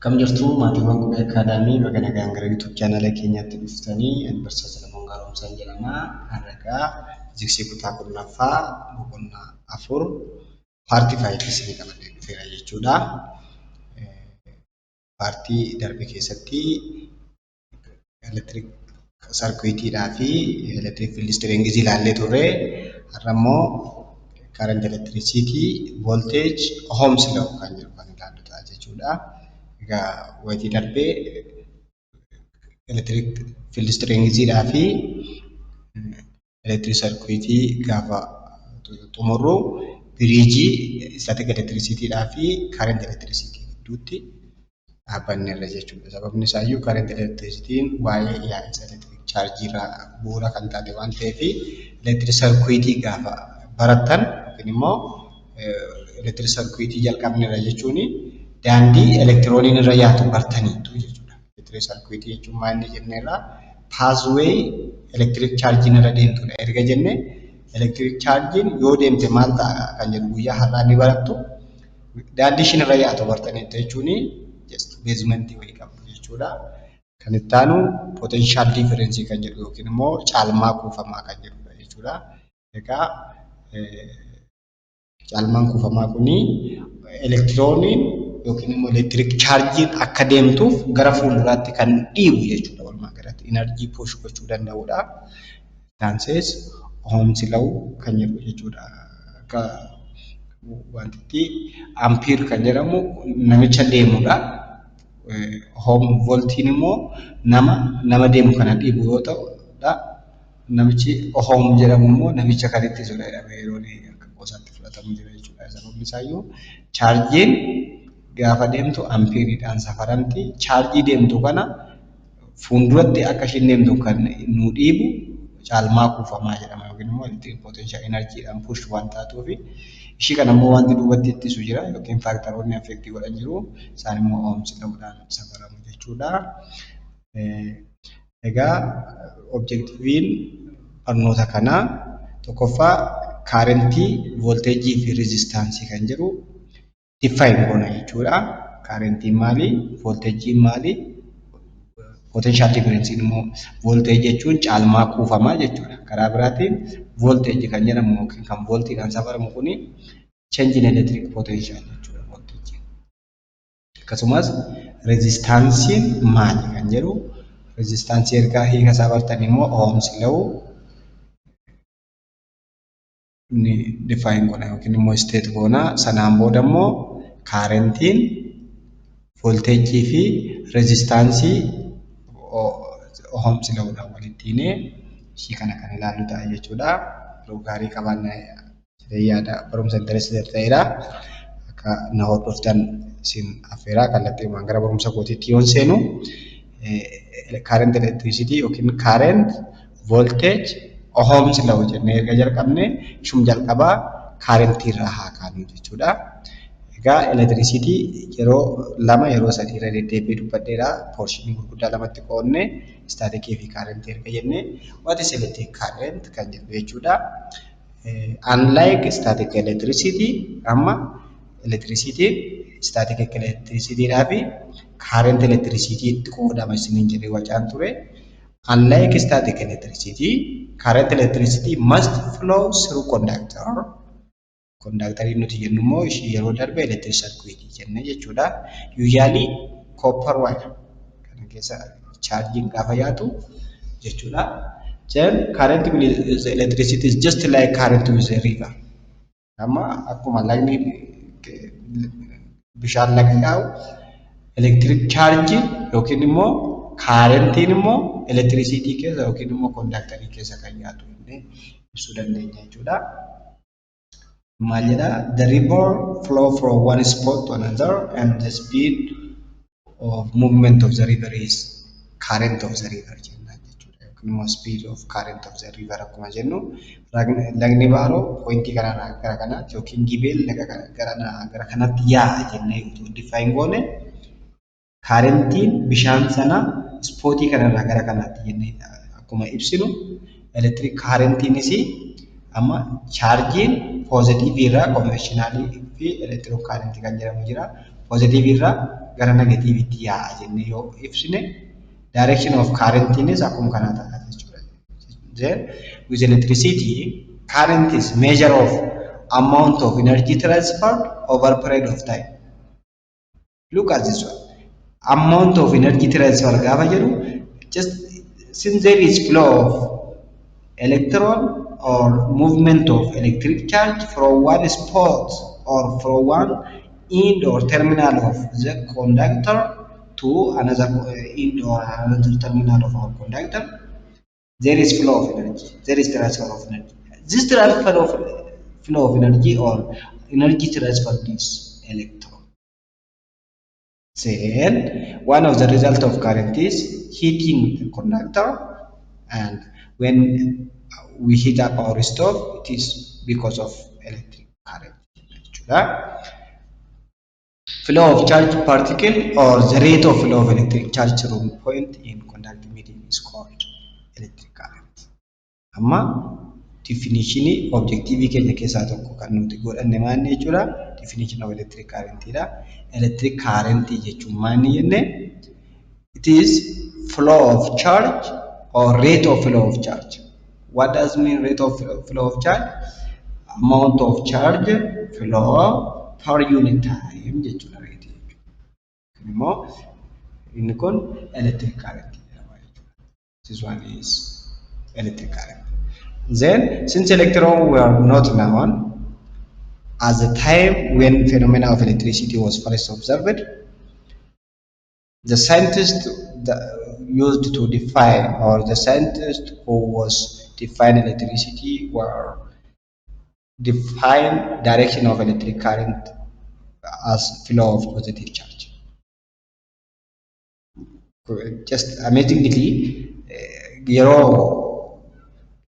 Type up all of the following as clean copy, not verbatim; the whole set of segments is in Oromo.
Kam jirtu maatiiwwan qubee akaadaamii baga nagaan gara YouTube chaanala keenyaatti dhuftanii barsiisa Salamoon Gaaromsaan jedhama. Har'aa fiiziksii kutaa 10ffaa boqonnaa 4 paartii 5 isinii qabadhee dhufeera jechuudha. Paartii darbe keessatti elektiriik sarkiitiidhaa fi elektiriik fiild strength ilaallee turre. Har'a immoo current electricity voltage ohms law kan jedhu kan ilaallu ta'a jechuudha. Egaa wayitii darbee elektiriik fiild strength fi elektiriik sarkiitii gaafa xumurru biriijii static electricity fi current electricity gidduutti dhaabbanne irra jechuudha. Sababni isaayyuu current electricity waa'ee yaa'insa elektiriik chaarjii irraa bu'uura kan taate waan ta'eef elektiriik sarkiitii gaafa barattan yookiin immoo elektiriik sarkiitii jalqabneerra jechuun daandii elektirooniin irra yaatu bartaniitu jechuudha. Elektiriik sarkiitii jechuun maal jenneerra paaswee elektiriik chaarjiin irra deemtudha. Erga jenne elektiriik chaarjiin yoo deemte maal ta'a kan jedhu guyyaa har'aa ni barattu. Daandii ishiin irra yaatu bartaniitu jechuun beezmentii wayii qabdu jechuudha. Kan itti aanu potential difference kan jedhu yookiin immoo caalmaa kuufamaa kan jedhudha jechuudha. Egaa caalmaan kuufamaa kuni elektirooniin yookiin immoo elektiriik chaarjiin akka deemtuuf gara fuulduraatti kan dhiibu jechuudha. Walumaa galatti enerjii push gochuu danda'udha. Taansees ohms law kan jedhu jechuudha. Akka wantitti ampiir kan jedhamu namicha deemudha. Ohm voltiin immoo nama deemu kana dhiibu yoo ta'udha. Namichi ohm jedhamu immoo namicha kan itti jedhame yeroo akka qoosaatti fudhatamu jira jechuudha. Sababni isaayyuu chaarjiin gaafa deemtu ampiiriidhaan safaramti. Chaarjii deemtu kana fuulduratti akka ishiin deemtu kan nu dhiibu caalmaa kuufamaa jedhama yookiin immoo elektiriik potential enerjiidhaan push waan taatuuf ishii kana immoo wanti duubatti ittisu jira yookiin faaktaroonni affeektii godhan jiru isaan immoo ohms law'dhaan safaramu jechuudha. Egaa objektiiviin barnoota kanaa tokkoffaa kaarentii, volteejii fi reezistaansii kan jedhu define goona jechuudha. Kaarentiin maali? Volteejiin maali? Potential difference immoo volteejii jechuun caalmaa kuufamaa jechuudha. Karaa biraatiin volteejii kan jedhamu yookiin kan voltiidhaan safaramu kuni change in electric potential jechuudha volteejii. Akkasumas reezistaansiin maali kan jedhu reezistaansii ergaa hiika isaa bartan immoo ohms law ni define goona yookiin immoo state goona. Sanaan booda immoo kaarentiin, volteejii fi reezistaansii ohms law'dhaan walittiin ishii kana kan ilaallu ta'a jechuudha. Yeroo gaarii qabaannaa yaada barumsa interested ta'edha. Akka na hordoftan isin affeeraa kallattiiwwan gara barumsa kootiitti yoon seenu current electricity yookiin current voltage ohms law jennee erga jalqabne ishum jalqabaa currentii irraa haa kaanu jechuudha. Egaa electricity yeroo lama yeroo sadii irra deddeebi'ee dubbadheera. Poorshinii gurguddaa lamatti qoodne staatikii fi currentii erga jennee what is electric current kan jedhu jechuudha. Unlike static electricity amma electricity static electricity fi current electricity itti qoodama isiniin jedhee wacaan ture. Unlike static electricity, current electricity must flow through conductor. Conductor nuti jennu immoo ishii yeroo darbe electric circuit jennee jechuudha. Usually copper wire kana keessa charging gaafa yaatu jechuudha. Then current with electricity is just like current with a river. Amma akkuma lagni bishaan laga yaa'u electric charge yookiin immoo kaarentiin immoo electricity keessa yookiin immoo conductorii keessa kan yaatu jennee ibsuu dandeenya jechuudha. Maal jedha? The river flow from one spot to another and the speed of movement of the river is current of the river jenna jechuudha. Yookiin immoo speed of current of the river akkuma jennu lagni baaroo pointii kanarraa gara kanaatti yookiin gibeen laga gara kanatti yaa'a jennee utuu define goone kaarentiin bishaan sana spootii kanarraa gara kanaatti jennee akkuma ibsinu elektiriik kaarentiinis amma charjiin positive irraa conventionally fi electric current kan jedhamu jira. Positive irraa gara negatiivity yaa'a jennee yoo ibsine direction of current is akkuma kanaa ta'a jechuudha. Then with electricity, current is measure of amount of energy transferred over period of time. Look at this one. Amount of energy transfer gaafa jedhu just since there is flow of electron or movement of electric charge from one spot or from one end or terminal of the conductor to another end or another terminal of our conductor, there is flow of energy, there is transfer of energy. This transfer of flow of energy or energy transfer is electron. Then one of the result of current is heating the conductor, and when we heat up our stove, it is because of electric current. Flow of charge particle or the rate of flow of electric charge through point in conducting medium is called electric current. Amma definition objective keenya keessaa tokko kan nuti godhanne maanni jechuudha. Definition of electric current dha. Electric current jechuun maanni jenne it is flow of charge or rate of flow of charge. What does mean rate of flow of charge? Amount of charge flow per unit time jechuudha. Immoo inni kun electric current jedhama jechuudha. This one is electric current. Then since electrons were not known at the time when phenomena of electricity was first observed, the scientists used to define, or the scientists who was define electricity were define direction of electric current as flow of positive charge. Just amazingly, yeroo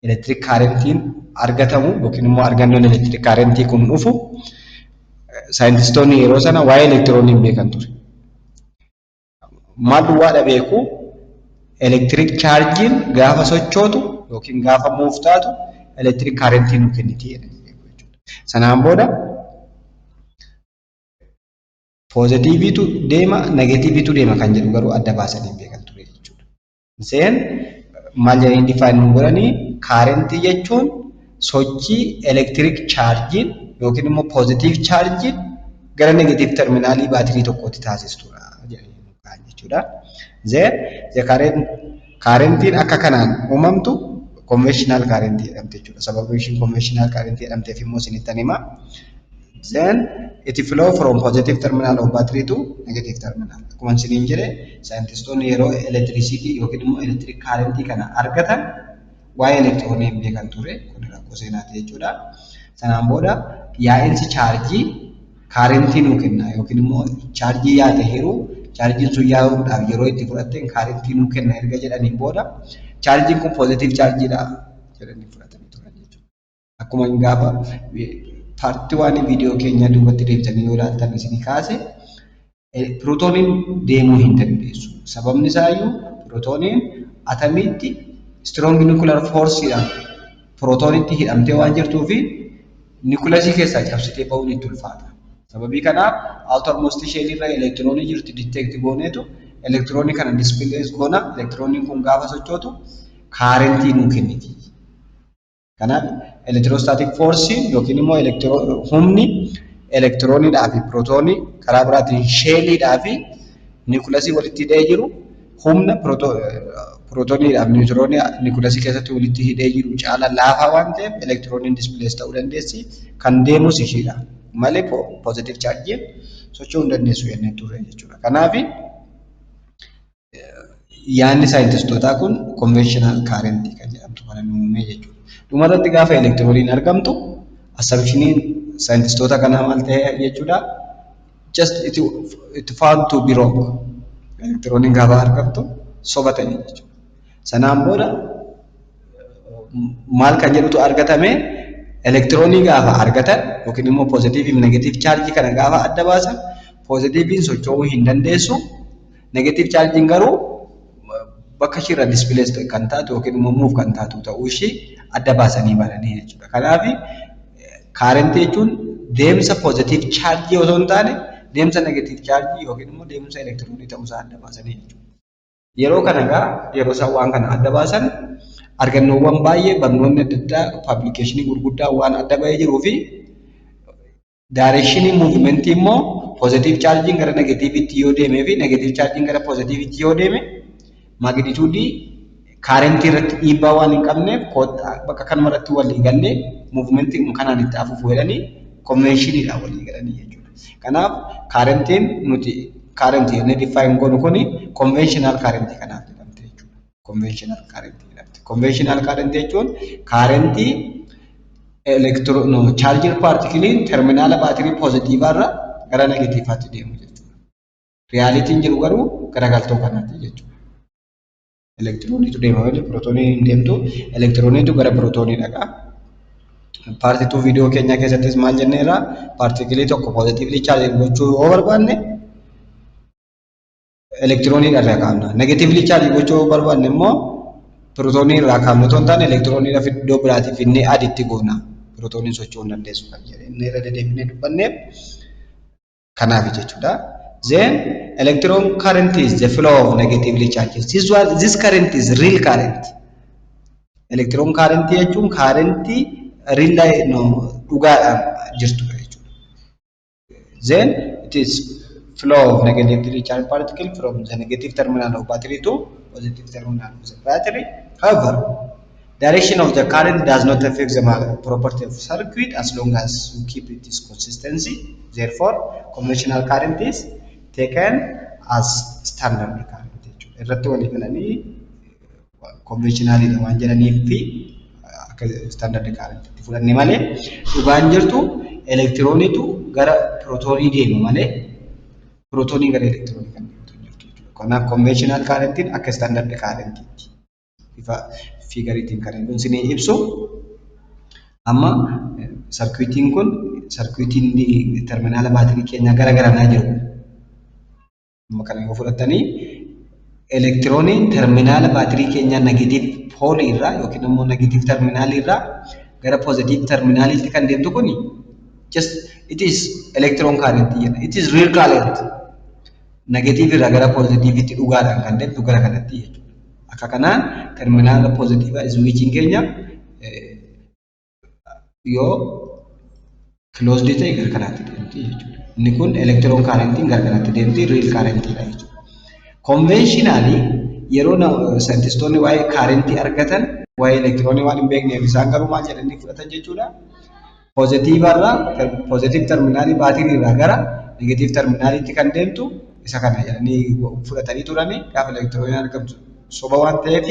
electric current argatamu yookiin immoo argannoon electric current kun dhufu saayintistoonni yeroo sana waa'ee elektiroonii hin beekan ture. Maal duwwaadha beeku electric chargein gaafa sochootu yookiin gaafa move taatu electric current nu kenniti jechuudha. Sanaan booda positive tu deema, negative tu deema kan jedhu garuu adda baasanii beekan ture jechuudha. Then maal jedhanii define godhanii current jechuun sochii electric chargein yookiin immoo positive chargein gara negative terminaalii baatirii tokkotti taasistudha jechuudha. Then the current akka kanaan uumamtu conventional current jedhamte jechuudha. Sababa ishiin conventional current jedhamteef immoo isinittan hima. Then it flow from positive terminal of battery to negative terminal. Akkuma isiniin jedhe saayintistoonni yeroo electricity yookiin immoo electric current kana argatan waa'ee elektiroonii hin beekan ture. Kun rakkoo seenaati jechuudha. Sanaan booda yaa'insi chaarjii currentii nuu kenna yookiin immoo chaarjii yaate hiruu chaarjiin sun yaa'uudhaaf yeroo itti fudhateen currentii nuu kenna erga jedhaniin booda chaarjiin kun positive chaarjiidha jedhanii fudhatanii turan jechuudha. Akkuma gaafa Part 1 video keenya duubatti deebitanii yoo ilaaltan isinii kaase prootoniin deemuu hin dandeessu. Sababni isaa iyyuu prootoniin atamiitti strong nuclear forceidhaan prootoonitti hidhamtee waan jirtuuf nucleusii keessaa cabsitee ba'uun itti ulfaata. Sababii kanaaf outermost shell irra elektiroonii jirti detect gooneetu elektiroonii kana displace goona. Elektirooniin kun gaafa sochootu currentii nuu kenniti. Kanaaf electrostatic force yookiin immoo humni elektirooniidhaa fi prootoonii karaa biraatiin sheeliidhaa fi niikulasii walitti hidhee jiru humna prootooniidhaa fi niwuutiroonii niikulasii keessatti walitti hidhee jiru caala laafaa waan ta'eef elektirooniin displace ta'uu dandeessi. Kan deemus ishiidha malee positive chargein socho'uu hin dandeessu jennee turre jechuudha. Kanaaf yaanni saayintistootaa kun conventional current kan jedhamtu kana uumee jechuudha. Dhumarratti gaafa elektirooniin argamtu assumptioniin saayintistoota kanaa maal ta'e jechuudha. Just it found to be wrong. Elektirooniin gaafa argamtu soba ta'e jechuudha. Sanaan booda maal kan jedhutu argatame elektiroonii gaafa argatan yookiin immoo positive fi negative charge kana gaafa adda baasan positiviin socho'uu hin dandeessu. Negative chargein garuu bakka ishirra displace kan taatu yookiin immoo move kan taatu ta'uu ishee adda baasanii baranii jechuudha. Kanaaf current jechuun deemsa positive charge osoo hin taane deemsa negative charge yookiin immoo deemsa elektiroonii ta'uusaa adda baasanii jechuudha. Yeroo kana egaa yeroo isaan waan kana adda baasan argannoowwan baay'ee barnoonni adda addaa paablikeeshinii gurguddaa waan adda bahee jiruu fi directionii muuvimentii immoo positive charging gara negativitti yoo deemee fi negative charging gara positivitti yoo deeme magnitude current irratti dhiibbaa waan hin qabneef bakka kanuma irratti walii galee muuvimentii kanaan itti afuuf jedhanii conventioniidhaan walii galanii jechuudha. Kanaaf currentiin nuti current inni define goonu kuni conventional current kanaaf jedhamte jechuudha. Conventional current jedhamte. Conventional current jechuun current charging particle terminal battery positive irraa gara negativeatti deemu jechuudha. Reality jiru garuu garagaltoo kanaatti jechuudha. Elektirooniitu deema malee pirootoonii hin deemtu. Elektirooniitu gara pirootoonii dhaqa. Paartii 2 viidiyoo keenya keessattis maal jenneerra partikilii tokko positively charge gochuu yoo barbaanne elektiroonii irraa kaafna. Negatively charge gochuu yoo barbaanne immoo pirootoonii irraa kaafna. Otoo hin taane elektiroonii irraa iddoo biraatiif innee aditti goona. Pirootooniin socho'uu hin dandeessu kan jedhe inni irra deddeebinee dubbanneef kanaaf jechuudha. Then electron current is the flow of negatively charged. This current is real current. Electron current jechuun current real dhugaadhaan jirtu jechuudha. Then it is flow of negatively charged particle from the negative terminal of battery to positive terminal of the battery. However, direction of the current does not affect the property of circuit as long as you keep its consistency. Therefore, conventional current is taken as standard current. Irratti walii galanii conventional waan jedhaniif fi standard current itti fudhanne malee dhugaan jirtu elektirooniitu gara pirootoonii deema malee pirootoonii gara elektiroonii kan deemtu jirtu jechuudha. Kanaaf conventional currentiin akka standard currentiitti bifa figariitiin kan inni ibsu amma sarkiitiin kun sarkiitiin terminaala baatirii keenya gara garanaa jiru. Amma kana yoo fudhatanii elektirooniin terminaala baatirii keenya negative pole irraa yookiin immoo negative terminaal irraa gara positive terminaalitti kan deemtu kuni just it is electron current jedha. It is real current. Negative irraa gara positivitti dhugaadhaan kan deemtu gara kanatti jechuudha. Akka kanaan terminaala positive switching keenya yoo closed ta'e gara kanatti deemti jechuudha. Inni kun electron currentiin gara kanatti deemti real currentidha jechuudha. Conventionally yeroo saayintistoonni waa'ee currentii argatan waa'ee elektiroonii waan hin beekneef isaan garuu maal jedhanii fudhatan jechuudha. Positive irraa positive terminaalii baatirii irraa gara negative terminaalitti kan deemtu isa kana jedhanii fudhatanii turani gaafa elektirooniin argamtu soba waan ta'eef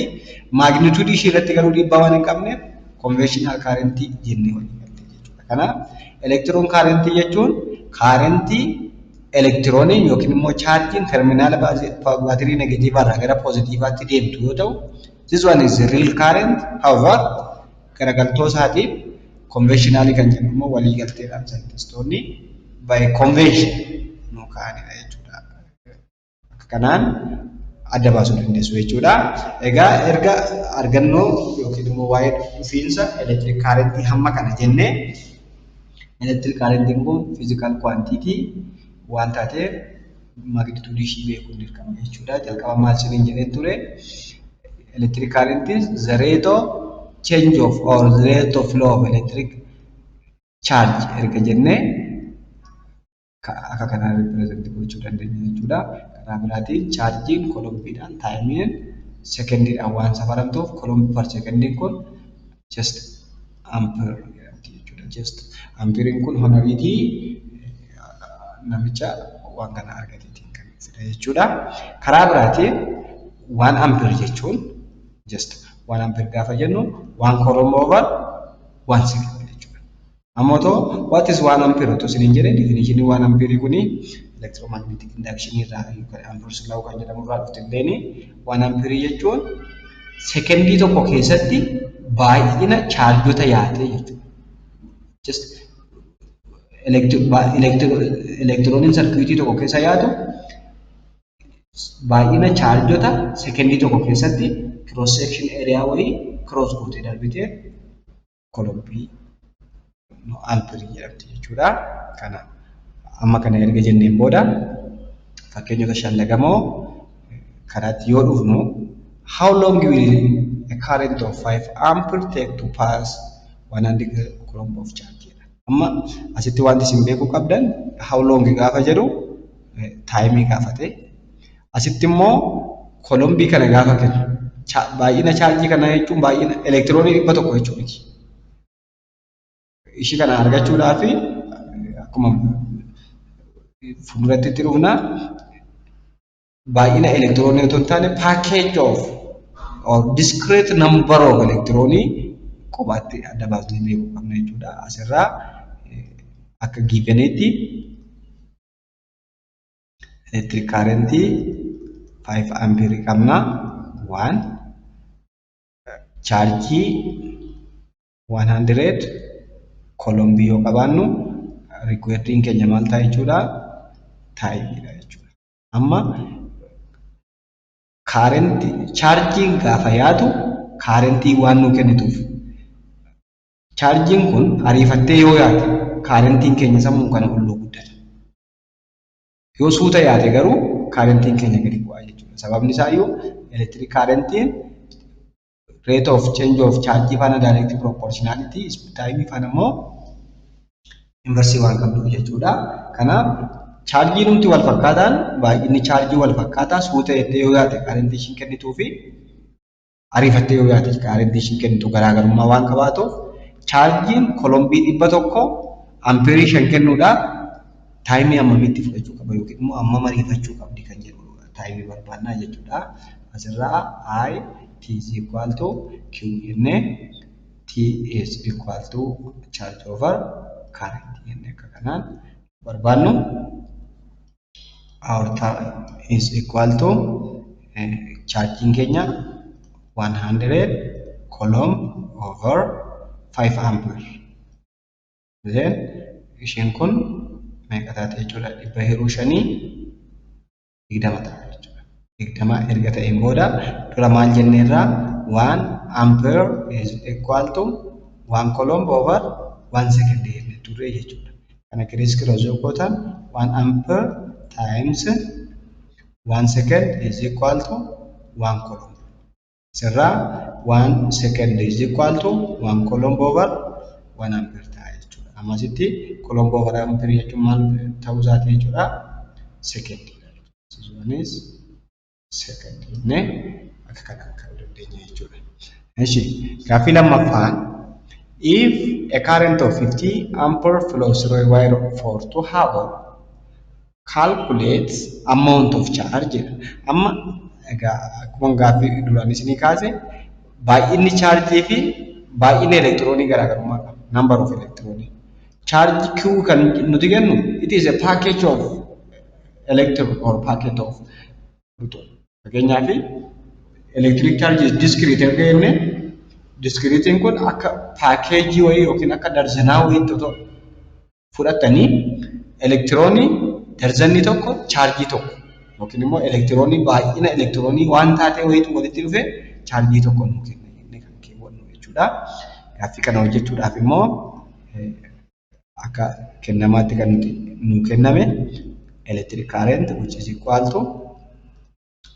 magnitude ishee irratti garuu dhiibbaa waan hin qabneef conventional currentii jennee walii galtee jechuudha. Kanaaf electron currentii jechuun currentii elektirooniin yookiin immoo charging terminaala baatirii negative irraa gara positivaatti deemtu yoo ta'u this one is real current. However garagaltoo isaatiif conventionally kan jennu immoo walii galteedhaan saayintistoonni by convention nu kaa'anidha jechuudha. Akka kanaan adda baasuu dandeessu jechuudha. Egaa erga argannoo yookiin immoo waa'ee dhufiinsa electric currentii hamma kana jennee electric currentiin kun physical quantity waan taateef magnitude ishii beekuun dirqama jechuudha. Jalqaba maal isiniin jedheen ture electric current is the rate of change of or the rate of flow of electric charge erga jennee akka kanaan represent gochuu dandeenya jechuudha. Karaa biraatiin charging kolombiidhaan taayimiin sekendiidhaan waan safaramtuuf kolombii per sekendiin kun just ampere jedhamti jechuudha. Just amperiin kun honoriitii namicha waan kana argateetiin kan fida jechuudha. Karaa biraatiin waan ampere jechuun just waan ampere gaafa jennu waan kolomb over waan second jechuudha. Ammoo what is waan ampere to isiniin jedhee definition waan ampere kuni electromagnetic induction irraa yookaan amperes law kan jedhamu irraa dhuftillee waan ampere jechuun sekendii tokko keessatti baay'ina chaarjota yaate jechuudha. Just elektirooniin sarkiitii tokko keessa yaatu baay'ina chaarjota sekendii tokko keessatti cross section area wayii cross gootee darbitee kolombii ampere jedhamti jechuudha. Kana amma kana erga jenneen booda fakkeenyota shallagamoo kanaatti yoo dhufnu how long will a current of 5 ampere take to pass 100 coulomb of charge jedha. Amma asitti wanti isin beekuu qabdan how long gaafa jedhu taayimii gaafate. Asitti immoo kolombii kana gaafa kennu baay'ina chaarjii kana jechuun baay'ina elektiroonii 100 jechuudha. Ishii kana argachuudhaaf akkuma fuulduratti itti dhufna baay'ina elektiroonii otoo hin taane package of or discrete number of elektiroonii kophaatti adda baasnee beekuu qabna jechuudha. Asirraa akka givenetti electric current 5 ampere qabna 1 charge 100 coulomb yoo qabaannu requiring keenya maal ta'a jechuudha taayimiidha jechuudha. Amma current charging gaafa yaatu currentii waan nu kennituuf charging kun ariifattee yoo yaate currentiin keenya sammuu kana hulluu guddata. Yoo suuta yaate garuu currentiin keenya gadi bu'aa jechuudha. Sababni isaa iyyuu electric currentiin rate of change of charge faana direct proportionality time faana immoo inversii waan qabdu jechuudha. Kanaaf chargii nuti wal fakkaataan baay'inni chargii wal fakkaataa suuta jettee yoo yaate currentii ishiin kennituu fi ariifattee yoo yaate currentii ishiin kennitu garaagarummaa waan qabaatuuf chargiin kolombii 100 ampeerii 5 kennuudhaaf taayimii hammamitti fudhachuu qaba yookiin immoo hammam ariifachuu qabdi kan jedhu taayimii barbaannaa jechuudha. Asirraa I T is equal to Q jennee T is equal to charge over current jennee akka kanaan barbaannu our time is equal to charging keenya 100 coulomb over 5 ampere. Then ishiin kun meeqa taate jechuudha 105 20 ta'a jechuudha. 20 erga ta'een booda dura maal jenneerraa 1 ampere is equal to 1 coulomb over 1 second jennee turre jechuudha. Kana kirees kirosoo gootan 1 ampere times 1 second is equal to 1 coulomb. Sirraa 1 second is equal to 1 coulomb over 1 ampere ta'a jechuudha. Ammasitti coulomb over ampere jechuun maal ta'uu isaati jechuudha second. This one is second jennee akka kanaan kan dandeenya jechuudha. Eshi gaaffii lammaffaan if a current of 50 ampere flows through a wire for 2 hours calculate amount of charge. Amma akkuma gaaffii duraan isinii kaase baay'inni chargii fi baay'inni elektiroonii garaagarummaa qaba. Number of electronic charge Q kan nuti kennu it is a package of electron or packet of proton. Fakkeenyaaf electric charge is discrete erga jenne discrete kun akka package wayii yookiin akka darzanaa wayii tokko fudhatanii elektiroonii darzanni tokko chargii tokko yookiin immoo elektiroonii baay'ina elektiroonii waan taatee wayiitu walitti dhufe chargii tokko nuu kenna jennee kan keewwannu jechuudha. Gaaffii kana hojjechuudhaaf immoo akka kennamaatti kan nuti nuu kenname electric current which is equal to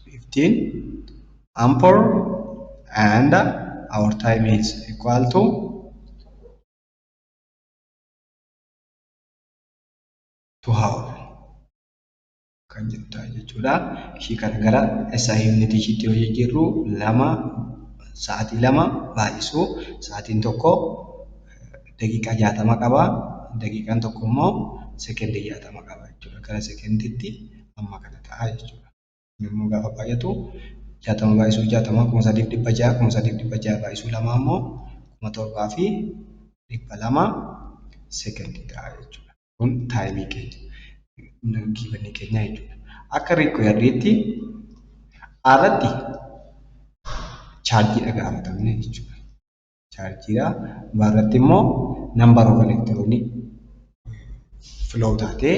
15 ampere and our time is equal to 2 hours. Kan jettu jechuudha. Ishii kana gara SI unit ishiitti yoo jijjiirru sa'aatii 2 baay'isuu sa'aatiin tokko daqiiqaa 60 qaba. Daqiiqaan tokko immoo sekendii 60 qaba jechuudha. Gara sekendiitti amma kana ta'a jechuudha. Yommuu gaafa baay'atu 60 baay'isuu 60 3,600 3,600 baay'isuu 2 immoo 7,200 sekendii ta'a jechuudha. Kun taayimii keenya. Givenii keenya jechuudha. Akka riikweerriitti irratti chaarjii gaafatamne jechuudha. Chaarjiidha. Barratti immoo number of electronii flow taatee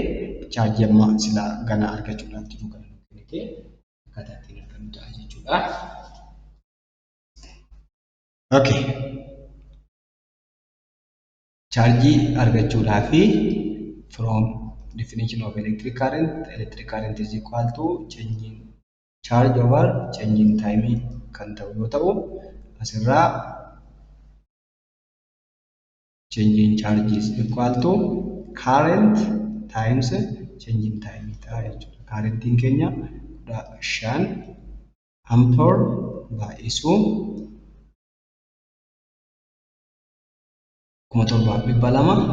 chaarjii amma silaa gana argachuudhaaf jiru kan nuti kennite akkaataa ittiin argamu ta'a jechuudha. Okay. Chaarjii argachuudhaaf from definition of electric current is equal to changing charge over changing time kan ta'u yoo ta'u asirraa changing charge is equal to current times changing time ta'a jechuudha. Currentiin keenya 5 ampere baay'isuu 1700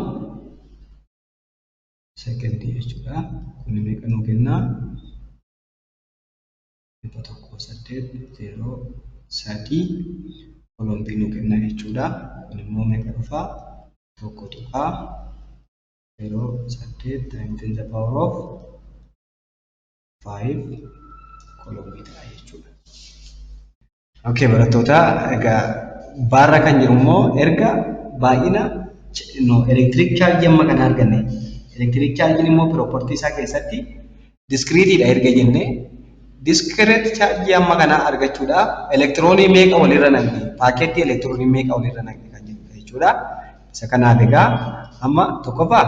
sekondii jechuudha. Kun meeqa nu kenna? 1.803 Coulombii nu kenna jechuudha. Kun immoo meeqa dhufa? 1.08 times 10 to the power of 5 Coulombii ta'a jechuudha. Okay, barattoota egaa baarra kan jiru immoo erga baay'ina electric charge amma kana arganne. Electric charge immoo property isaa keessatti discrete dha erga jenne. Discrete charge amma kana argachuudhaaf electronii meeqa walirra naqne? Paaketii electronii meeqa walirra naqne kan jedhudha jechuudha. Isa kanaaf egaa amma tokkoffaa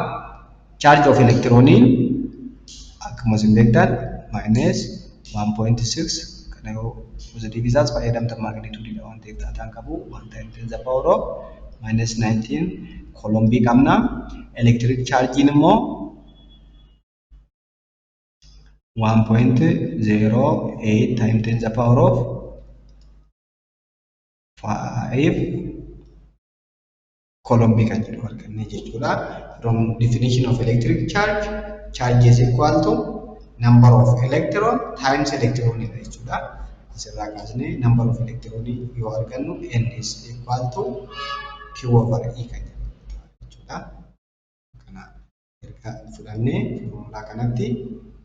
charge of electronii akkuma isin beektan minus 1.6 kana yoo positive isaas fayyadamtan magnitude dha waan ta'eef taataan qabu 1 times 10 to the power of minus 19 Coulombii qabna. Electric charge immoo 1.08 times 10 to the power of 5 Coulombii kan jedhu arganne jechuudha. From definition of electric charge, charge is equal to number of electron times electron jechuudha. Asirraa kaasnee number of electron yoo argannu n is equal to q over e kan jedhu jechuudha. Kana erga fudhannee formulaa kanatti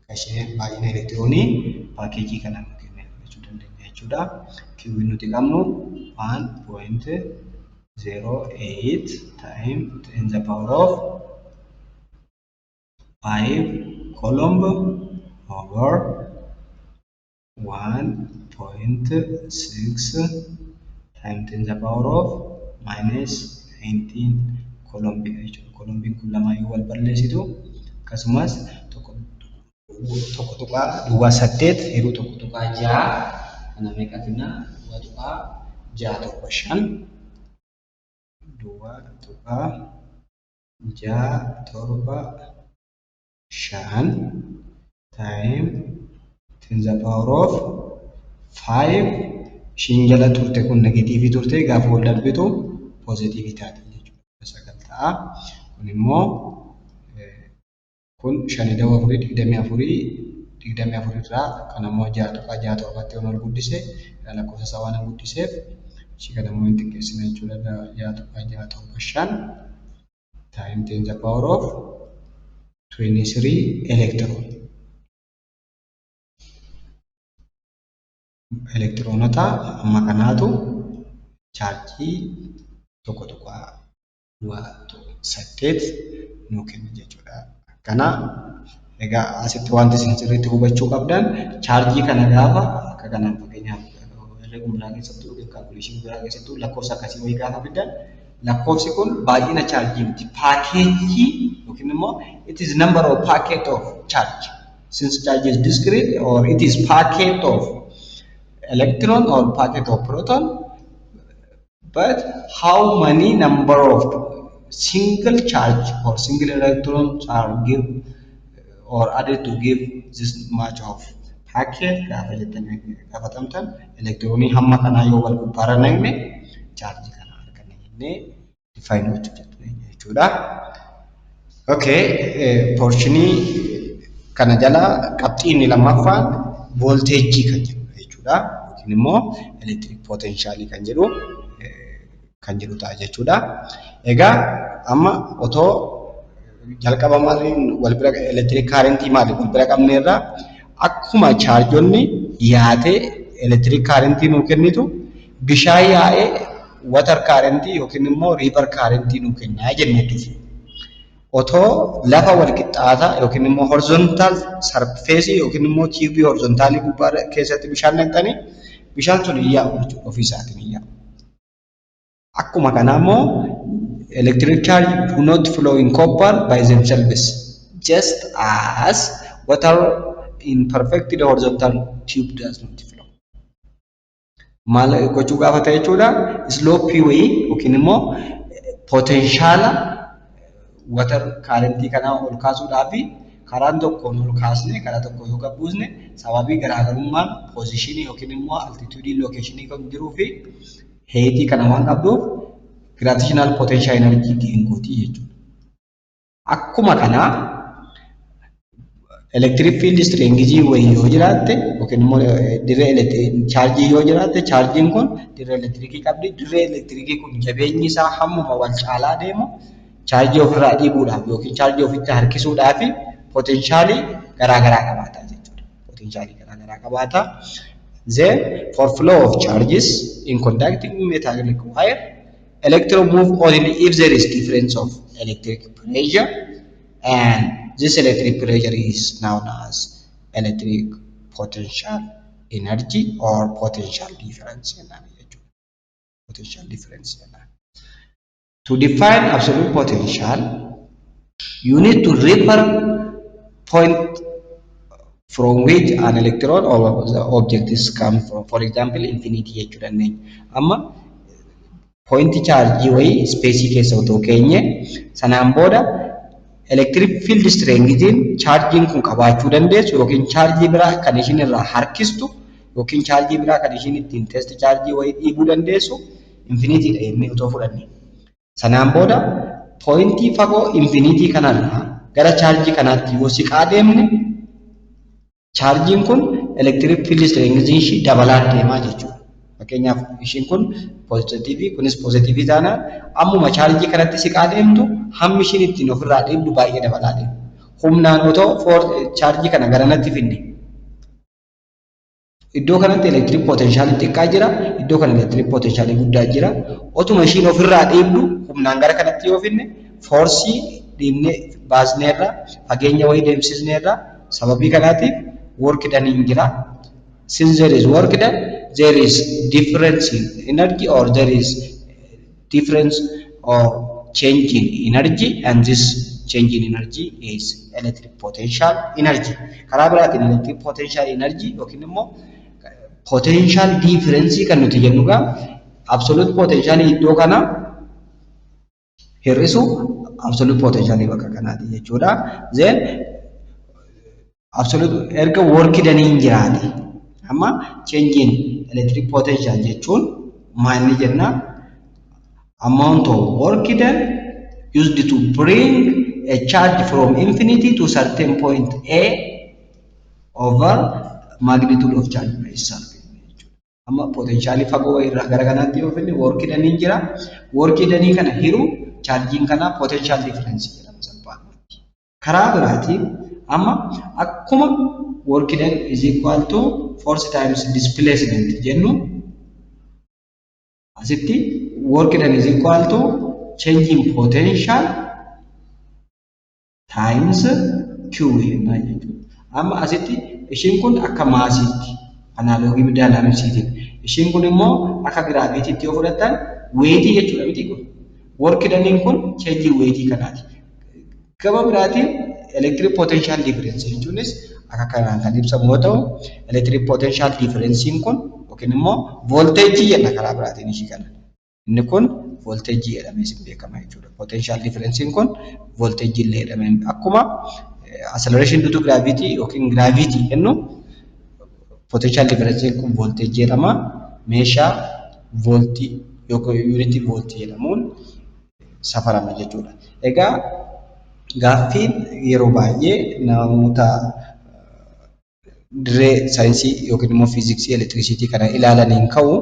qashee baay'ina electronii paakeejii kana nu kenna jechuu dandeenya jechuudha. Q nuti qabnu 1.08 times 10 to the power of 5 Coulomb over 1.6 times 10 to the power of minus 19 Coulombii jechuudha. Coulombiin kun lama yoo wal balleessitu akkasumas tokko tuqaa duwwaa 8 hiruu tokko tuqaa 6 kana meeqa finna duwwaa tuqaa 6.5 duwwaa tuqaa 6.5 time 10 the power of 5 ishiin jala turte kun negatiivii turte gaafa wal darbitu poozitiivii taati jechuudha. Sagal ta'a. Kun immoo kun 5.24 irraa kan immoo 6.7 yoo ol guddise lakkoofsa isaa waan guddiseef ishii kana immoo hin xiqqeessina jechuudha. 6.65 time 10 the power of 23 electron. Elektronota amma kanaatu chaarjii tokko tuqaa 8 nu kenna jechuudha. Kana egaa asitti wanti isin sirriitti hubachuu qabdan chaarjii kana gaafa akka kanaan fakkeenyaaf herreeguma biraa keessattuu yookiin kaalkuleeshinii biraa keessattuu lakkoofsa akkasii wayii gaafa fiddan lakkoofsi kun baay'ina chaarjii miti paakeejii yookiin immoo it is number of packet of charge. Since charge is discrete or it is packet of electron or packet of proton, but how many number of single charge or single electrons are give or added to give this much of packet gaafa tamtan electronii hamma kana yoo wal gubbaarra naqne charge kana arganna jennee define gochuu jechuudha. Okay, portionii kana jala qabxiin lammaffaan voltage kan jedhu jechuudha. Yookiin immoo electric potential kan jedhu ta'a jechuudha. Egaa amma otoo jalqaba maaliin wal bira electric current maali wal bira qabneerra akkuma chaarjonni yaate electric current nu kennitu bishaan yaa'ee water current yookiin immoo river current nu kennaa jenneetti. Otoo lafa wal qixxaataa yookiin immoo horizontal surface yookiin immoo tube horizontal gubbaa keessatti bishaan naqxanii bishaan sun yaa'u jechuudha ofii isaatiin yaa'u. Akkuma kana immoo electric charge do not flow in copper by themselves. just as water in perfectly horizontal tube does not flow. Maal gochuu gaafa ta'e jechuudha sloopii wayii yookiin immoo potentiala water currentii kanaa ol kaasuudhaaf karaan tokkoon ol kaasne karaa tokko yoo gabbuusne sababii garaagarummaan positionii yookiin immoo altitude locationii kan jiruu fi heightii kana waan qabduuf gravitational potential energy gain gooti jechuudha. Akkuma kana electric field strength wayii yoo jiraatte yookiin immoo dirree chargii yoo jiraatte chargiin kun dirree elektirikii qabdi. Dirree elektirikii kun jabeenyi isaa hammuma wal caalaa deemu chargii ofirraa dhiibuudhaaf yookiin chargii ofitti harkisuudhaaf potentialii garaagaraa qabaata jechuudha. Potentialii garaagaraa qabaata. Then for flow of charges in conducting metallic wire, electron move only if there is difference of electric pressure, and this electric pressure is known as electric potential energy or potential difference. Potential difference. To define absolute potential, you need to refer point from which an electron or the object is come from. For example, infinity jechuudha. Amma point charge way space keessa otoo keenye sanaan booda electric field strength charging kun qabaachuu dandeessu yookiin charge biraa kan ishin irraa harkistu yookiin charge biraa kan ishin ittiin test charge way dhiibuu dandeessu infinity dha jennee otoo fudhanne. Sanaan booda pointii fagoo infinity kanarraa gara charge kanaatti yoo siqaa deemne charging kun electric field strength ishii dabalaa deemaa jechuudha. Fakkeenyaaf ishiin kun positive kunis positive taana ammuma charge kanatti siqaa deemtu hammi ishiin ittiin ofirraa dhiibdu baay'ee dabalaa deema. Humnaan otoo for charge kana garanatti finne iddoo kanatti electric potential xiqqaa jira, iddoo kana electric potential guddaa jira. Otuma ishiin ofirraa dhiibdu humnaan gara kanatti yoo finne force dhiibnee baasneerra fageenya wayii deemsisneerra sababii kanaatiif work done hin jira. Since there is work done, there is difference in energy or there is difference or change in energy, and this change in energy is electric potential energy. Karaa biraatiin electric potential energy yookiin immoo potential difference kan nuti jennuga absolute potential iddoo kana hir'isu absolute potential bakka kanaati jechuudha. Then absolute erga work done hin jiraate amma change in electric potential jechuun maalni jenna amount of work done used to bring a charge from infinity to certain point A over magnitude of charge by itself. Amma potential fagoo irraa gara kanaatti yoo finne work done hin jira. Work done kana hiru charging kana potential difference jedhama salphaatti. Karaa biraatiin amma akkuma work done is equal to force times displacement jennu asitti work done is equal to change in potential times Q jenna jechuudha. Amma asitti ishiin kun akka maasiitti analoogii midaalamsiitiin ishiin kun immoo akka giraavitiitti yoo fudhatan weightii jechuudha miti kun. Work done kun change in weightii kanaati. Gaba biraatiin electric potential difference jechuunis akka kanaan kan ibsamu yoo ta'u electric potential difference kun yookiin immoo voltage jenna karaa biraatiin ishii kana. Inni kun voltage jedhamee isin beekama jechuudha. Potential difference kun voltage illee jedhamee akkuma acceleration due to gravity yookiin gravity jennu potential difference kun voltage jedhama. Meeshaa voltii yookiin unity voltii jedhamuun safarama jechuudha. Egaa gaaffiin yeroo baay'ee namoota dirree saayinsii yookiin immoo fiiziksii elektirisiitii kana ilaalaniin ka'u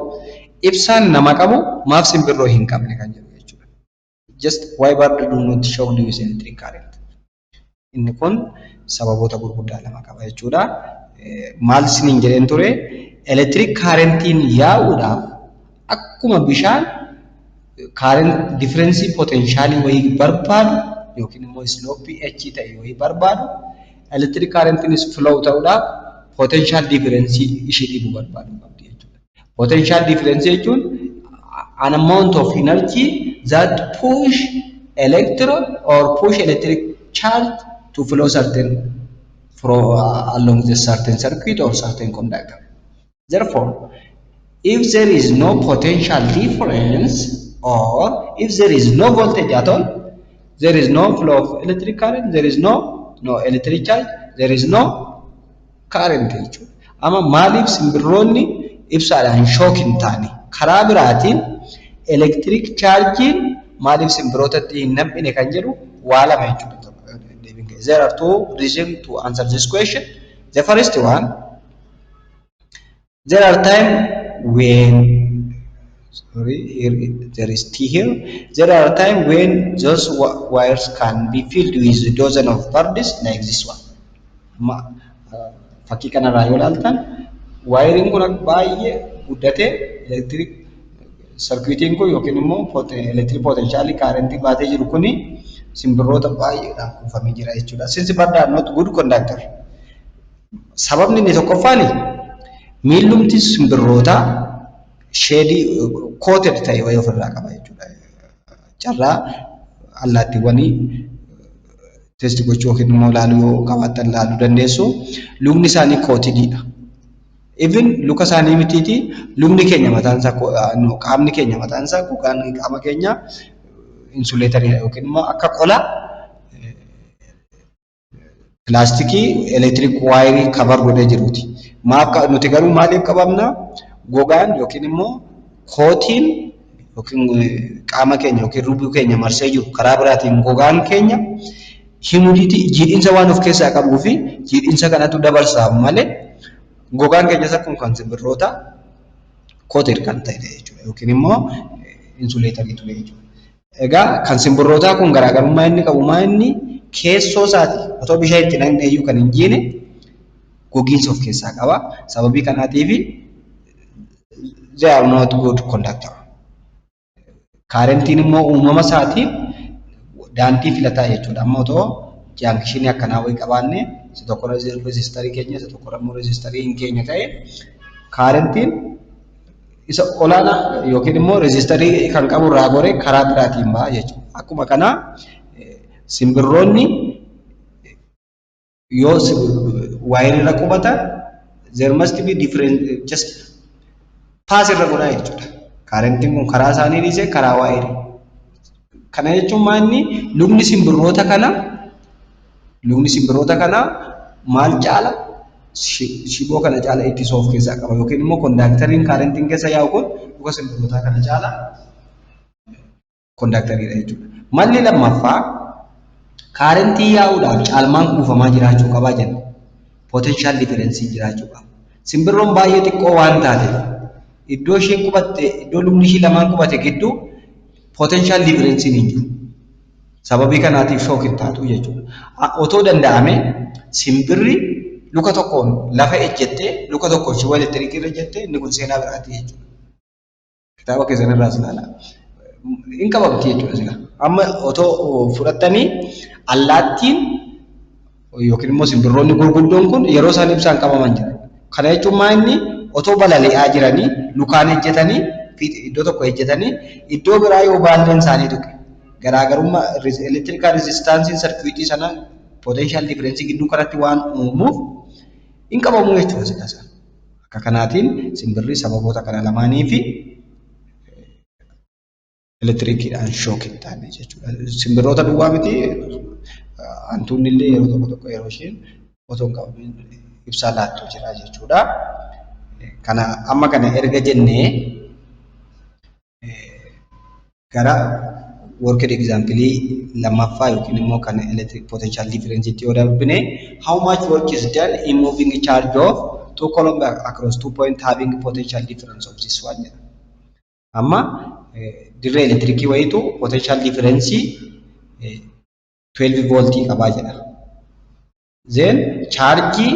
ibsaan nama qabu maaf simbirroo hin qabne kan jedhu jechuudha. Just why bird do not show use electric current. Inni kun sababoota gurguddaa lama qaba jechuudha. Maal isiniin jedheen ture electric currentiin yaa'uudhaaf akkuma bishaan current difference potential wayii barbaadu yookiin immoo slope h ta'e wayii barbaadu electric currentiinis flow ta'uudhaaf potential difference ishee dhibuu barbaadu qabdi jechuudha. Potential difference jechuun an amount of energy that push electron or push electric charge to flow certain along the certain circuit or certain conductor. Therefore, if there is no potential difference or if there is no voltage at all, there is no flow of electric current, there is no electric charge, there is no current jechuudha. Amma maaliif simbirroonni ibsaadhaan shook hin taane? Karaa biraatiin electric chargein maaliif simbirrootatti hin nam'ine kan jedhu waa lama jechuudha. There are two reasons to answer this question. The first one, there are times when there is T here. There are times when those wires can be filled with dozens of birds like this one. Fakkii kanarraa yoo ilaaltan waayiriin kun baay'ee guddatee electric circuitiin kun yookiin immoo electric potential currentii baatee jiru kuni simbirroota baay'eedhaan kuufamee jira jechuudha. Since birds are not good conductor. Sababni inni tokkoffaan miillumti simbirroota shadii coated ta'e wayii ofirraa qaba jechuudha. Carraa allaattiiwwanii testi gochuu yookiin immoo ilaaluu yoo qabaatan ilaaluu dandeessu. Lukni isaanii coatedidha. Even luka isaanii mitiiti lukni keenya mataan isaa qaamni keenya mataan isaa gogaan qaama keenya insulatoridha yookiin immoo akka qola pilaastikii electric wire cover godhee jiruuti. Nuti garuu maaliif qabamna? Gogaan yookiin immoo kootiin yookiin qaama keenya yookiin rubuu keenya marsee jiru karaa biraatiin gogaan keenya humidity jiidhinsa waan of keessaa qabuu fi jiidhinsa kanatu dabarsaaf malee gogaan keenyas akkuma kan simbirroota coated kan ta'e jechuudha yookiin immoo insulatorii ture jechuudha. Egaa kan simbirrootaa kun garaagarummaa inni qabu inni keessoo isaati otoo bishaan itti naqne iyyuu kan hin jiine gogiinsa of keessaa qaba. Sababii kanaatiif they are not good conductor. Currentiin immoo uumama isaatiin daandii filataa jechuudha. Amma otoo jaankishinii akkanaa wayii qabaanne isa tokko rezistarii keenya isa tokko immoo rezistarii hin keenya ta'e currentiin isa olaanaa yookiin immoo rezistarii kan qabu irraa goree karaa biraatiin ba'a jechuudha. Akkuma kanaa simbirroonni yoo waayirii irra qubatan there must be different just pass irra godhaa jechuudha. Currentiin kun karaa isaanii dhiisee karaa waayirii. Kana jechuun maalni lukni simbirroota kana maal caala shiboo kana caala ittisoo of keessaa qaba yookiin immoo kondaaktariin currentiin keessa yaa'u kun luka simbirroota kana caala kondaaktaridha jechuudha. Malli lammaffaa currentii yaa'uudhaaf caalmaan kuufamaa jiraachuu qabaa jenna. Potential difference jiraachuu qaba. Simbirroon baay'ee xiqqoo waan taateef iddoo isheen qubatte iddoo lukni ishii lamaan qubate gidduu potential difference hin jiru. Sababii kanaatiif shook hin taatu jechuudha. Otoo danda'ame simbirri luka tokkoon lafa ejjettee luka tokkoon shiboo elektiriikii irra ejjettee inni kun seenaa biraati jechuudha. Kitaaba keessan irraas ilaala. Hin qabamti jechuudha sila. Amma otoo fudhattanii allaattiin yookiin immoo simbirroonni gurguddoon kun yeroo isaan ibsaan qabaman jira. Kana jechuun inni otoo balali'aa jiranii lukaan ejjetanii iddoo tokko ejjetanii iddoo biraa yoo baalleen isaanii tuqe garaagarummaa electrical resistance circuit sana potential difference gidduu kanatti waan uumuuf hin qabamu jechuudha sidaasa. Akka kanaatiin simbirri sababoota kana lamaanii fi elektirikiidhaan shook hin taane jechuudha. Simbirroota duwwaa miti hantuunni illee yeroo tokko tokko yeroo isheen otoo hin qabamin ibsaa laattuu jira jechuudha. Kana amma kana erga jennee gara worked example lammaffaa yookiin immoo kan electric potential difference itti yoo darbine how much work is done in moving a charge of two coulomb across 2 points having potential difference of this one. Amma dirree elektirikii wayitu potential difference 12 voltii qabaa jedha. Then charge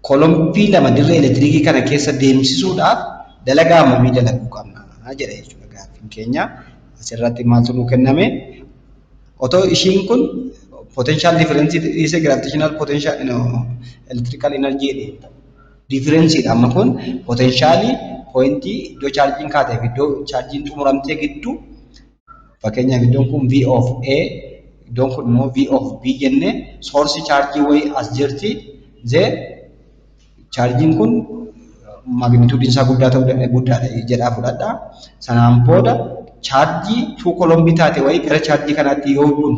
kolombii lama dirree elektirikii kana keessa deemsisuudhaaf dalagaa hammamii dalaguu qabna jedha jechuudha gaaffiin keenya. Asirratti maaltu nuu kenname? Otoo ishiin kun potential difference is a gravitational potential electrical energy difference amma kun potentially pointii iddoo charging kaatee fi iddoo charging xumuramtee gidduu fakkeenyaaf iddoon kun V of A iddoon kun immoo V of B jennee source charge way as jirti je charging kun magnitude isaa guddaadha jedhaa fudhadha. Sanaan booda charge 2 coulomb taate way gara charge kanaatti yoo buun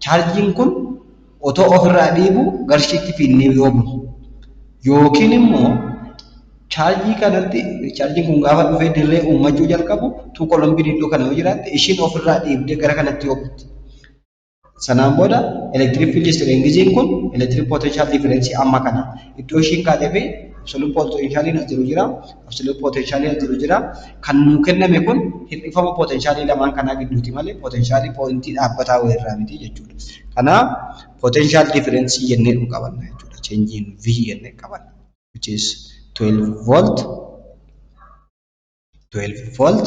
charging kun otoo ofirraa dhiibu garshiitti fiinnee yoo buun yookiin immoo chargii kanatti charging kun gaafa dhufee dirree ummachuu jalqabu 2 coulomb iddoo kana yoo jiraatte ishiin ofirraa dhiibdee gara kanatti yoo buutti. Sanaan booda electric field strength kun electric potential difference amma kana iddoo ishiin kaatee fi absolute potential as jiru jira, absolute potential as jiru jira. Kan nuu kenname kun hir'ifama potential lamaan kanaa gidduuti malee potential point dhaabbataa wayirraa miti jechuudha. Kanaaf potential difference jennee nu qabanna jechuudha. Change in V jennee qabanna, which is 12 volt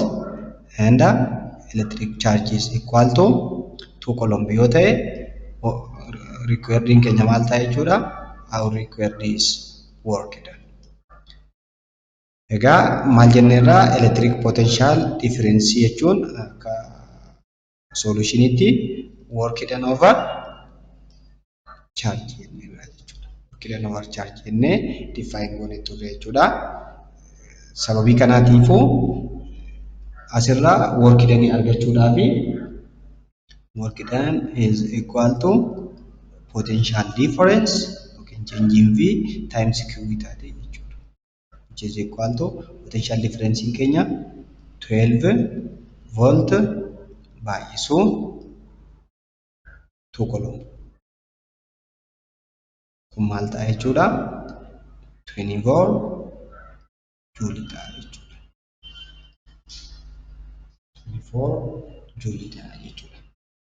and electric charge is equal to 2 coulomb yoo ta'e requiring keenya maal ta'a jechuudha. Our required is work done. Egaa maal jenneerraa electric potential difference jechuun akka solutionitti work done over charge jenneerraa jechuudha. Work done over charge jennee define goone turre jechuudha. Sababii kanaatiifuu asirraa work done argachuudhaaf work done is equal to potential difference yookiin change in V times Q taate jechuudha. Which is equal to potential difference in keenya 12 volt baay'isuu 2 coulomb. Kun maal ta'a jechuudha? 24 joule ta'a jechuudha. 24 joule ta'a jechuudha.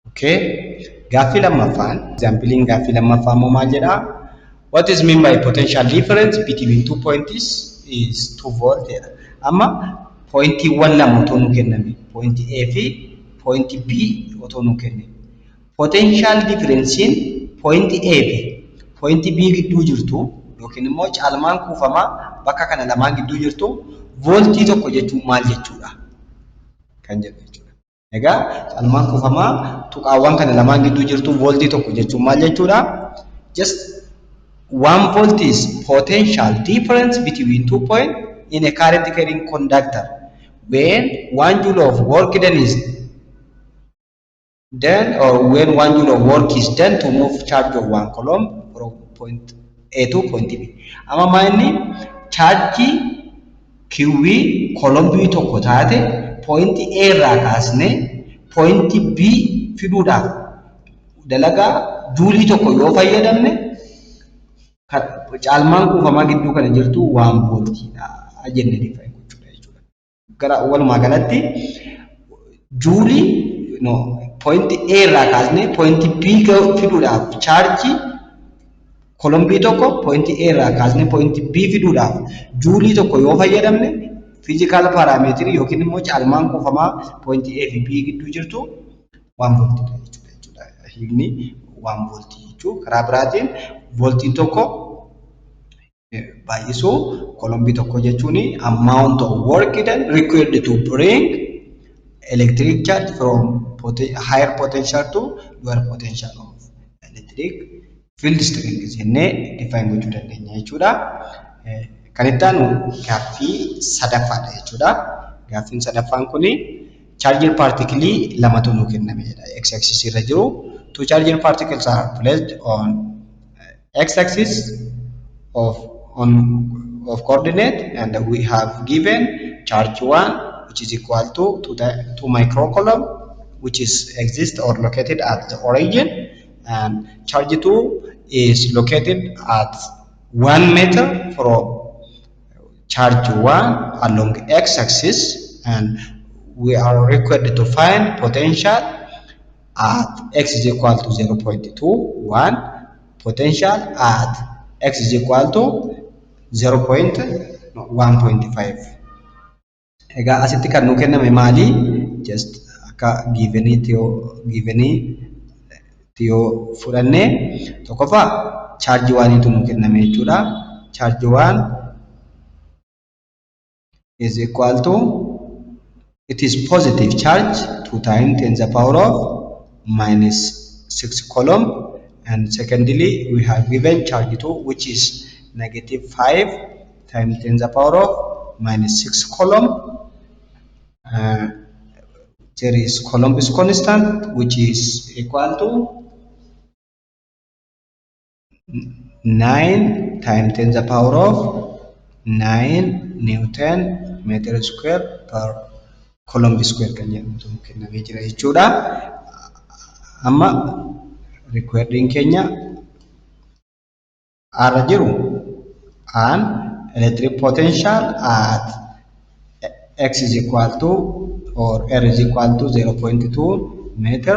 Okay, gaaffii lammaffaan example gaaffii lammaffaa immoo maal jedhaa? What is mean by potential difference between 2 points is 2 volt jedha. Amma pointiiwwan lama otoo nu kenname point A fi point B otoo nu kenname potential difference in point A fi point B gidduu jirtu yookiin immoo caalmaan kuufamaa bakka kana lamaan gidduu jirtu voltii tokko jechuun maal jechuudha kan jedhu jechuudha. Egaa caalmaan kuufamaa tuqaawwan kana lamaan gidduu jirtu voltii tokko jechuun maal jechuudha? Just 1 volt is potential difference between 2 points in a current carrying conductor when 1 joule of work done is done or when 1 joule of work is done to move charge of 1 coulomb from point A to point B. Amma maanni charge QV coulomb tokko taate point A irraa kaasnee point B fiduudhaaf dalagaa joule tokko yoo fayyadamne caalmaan kuufamaa gidduu kana jirtu 1 voltiidha jennee define gochuudha jechuudha. Gara walumaa galatti joule point A irraa kaasnee point B fiduudhaaf charge coulomb tokko point A irraa kaasnee point B fiduudhaaf joule tokko yoo fayyadamne physical parameter yookiin immoo caalmaan kuufamaa point A fi B gidduu jirtu 1 voltiidha jechuudha. Hiikni 1 voltii jechuudha. Karaa biraatiin voltiin tokko baay'isuu coulomb tokko jechuun amount of work done required to bring electric charge from higher potential to lower potential of electric field strength jennee define gochuu dandeenya jechuudha. Kan itti aanu gaaffii sadaffaadha jechuudha. Gaaffiin sadaffaan kuni charger particle lamatu nu kenname jedha. X axis irra jiru two charger particles are placed on x axis of coordinate and we have given charge 1 which is equal to 2 microcoulomb which is exist or located at the origin and charge 2 is located at 1 meter from charge 1 along x axis and we are required to find potential at x is equal to 0.21 potential at x is equal to 0.1.5. Egaa asitti kan nu kenname maali? Just akka givenii fudhannee tokkoffaa charge 1 tu nu kenname jechuudha. Charge 1 is equal to it is positive charge 2 times 10 to the power of minus 6 coulomb, and secondly we have given charge 2 which is negative 5 times 10 the power of minus 6 coulomb. There is Coulomb's constant which is equal to 9 times 10 the power of 9 Newton meter square per Coulomb square kan jedhamtu kennamee jira jechuudha. Amma recording keenya arra jiru an electric potential at x is equal to or r is equal to 0.2 meter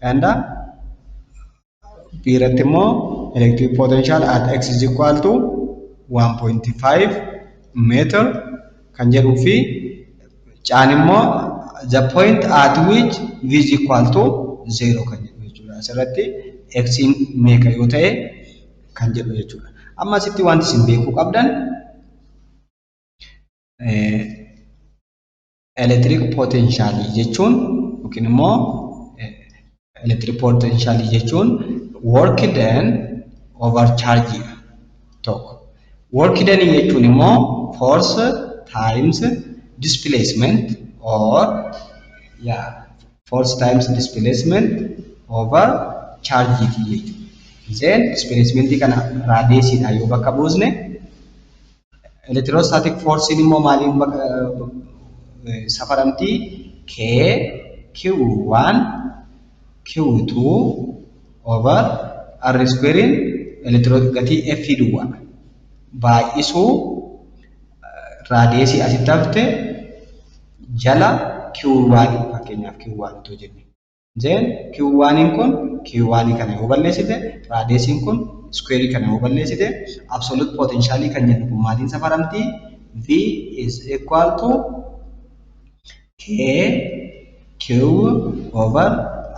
and biratti immoo electric potential at x is equal to 1.5 meter kan jedhuu fi caan immoo the point at which v is equal to 0 kan jedhu jechuudha. Asirratti x meeqa yoo ta'e kan jedhu jechuudha. Amma asitti wanti isin beekuu qabdan electric potential jechuun yookiin immoo electric potential jechuun work done over charge tokko. Work done jechuun immoo force times displacement or force times displacement over charge jechuudha. Then displacement kana radius dha yoo bakka buusne electrostatic force immoo maaliin safaramti k q1 q2 over r square electrogati f duwwa baay'isu radius asitti hafte jala q1 fakkeenyaaf q1 to jenne then q1 kun q1 kana yoo balleessite radius kun square kana yoo balleessite absolute potential kan jennu kun maaliin safaramti v is equal to k q over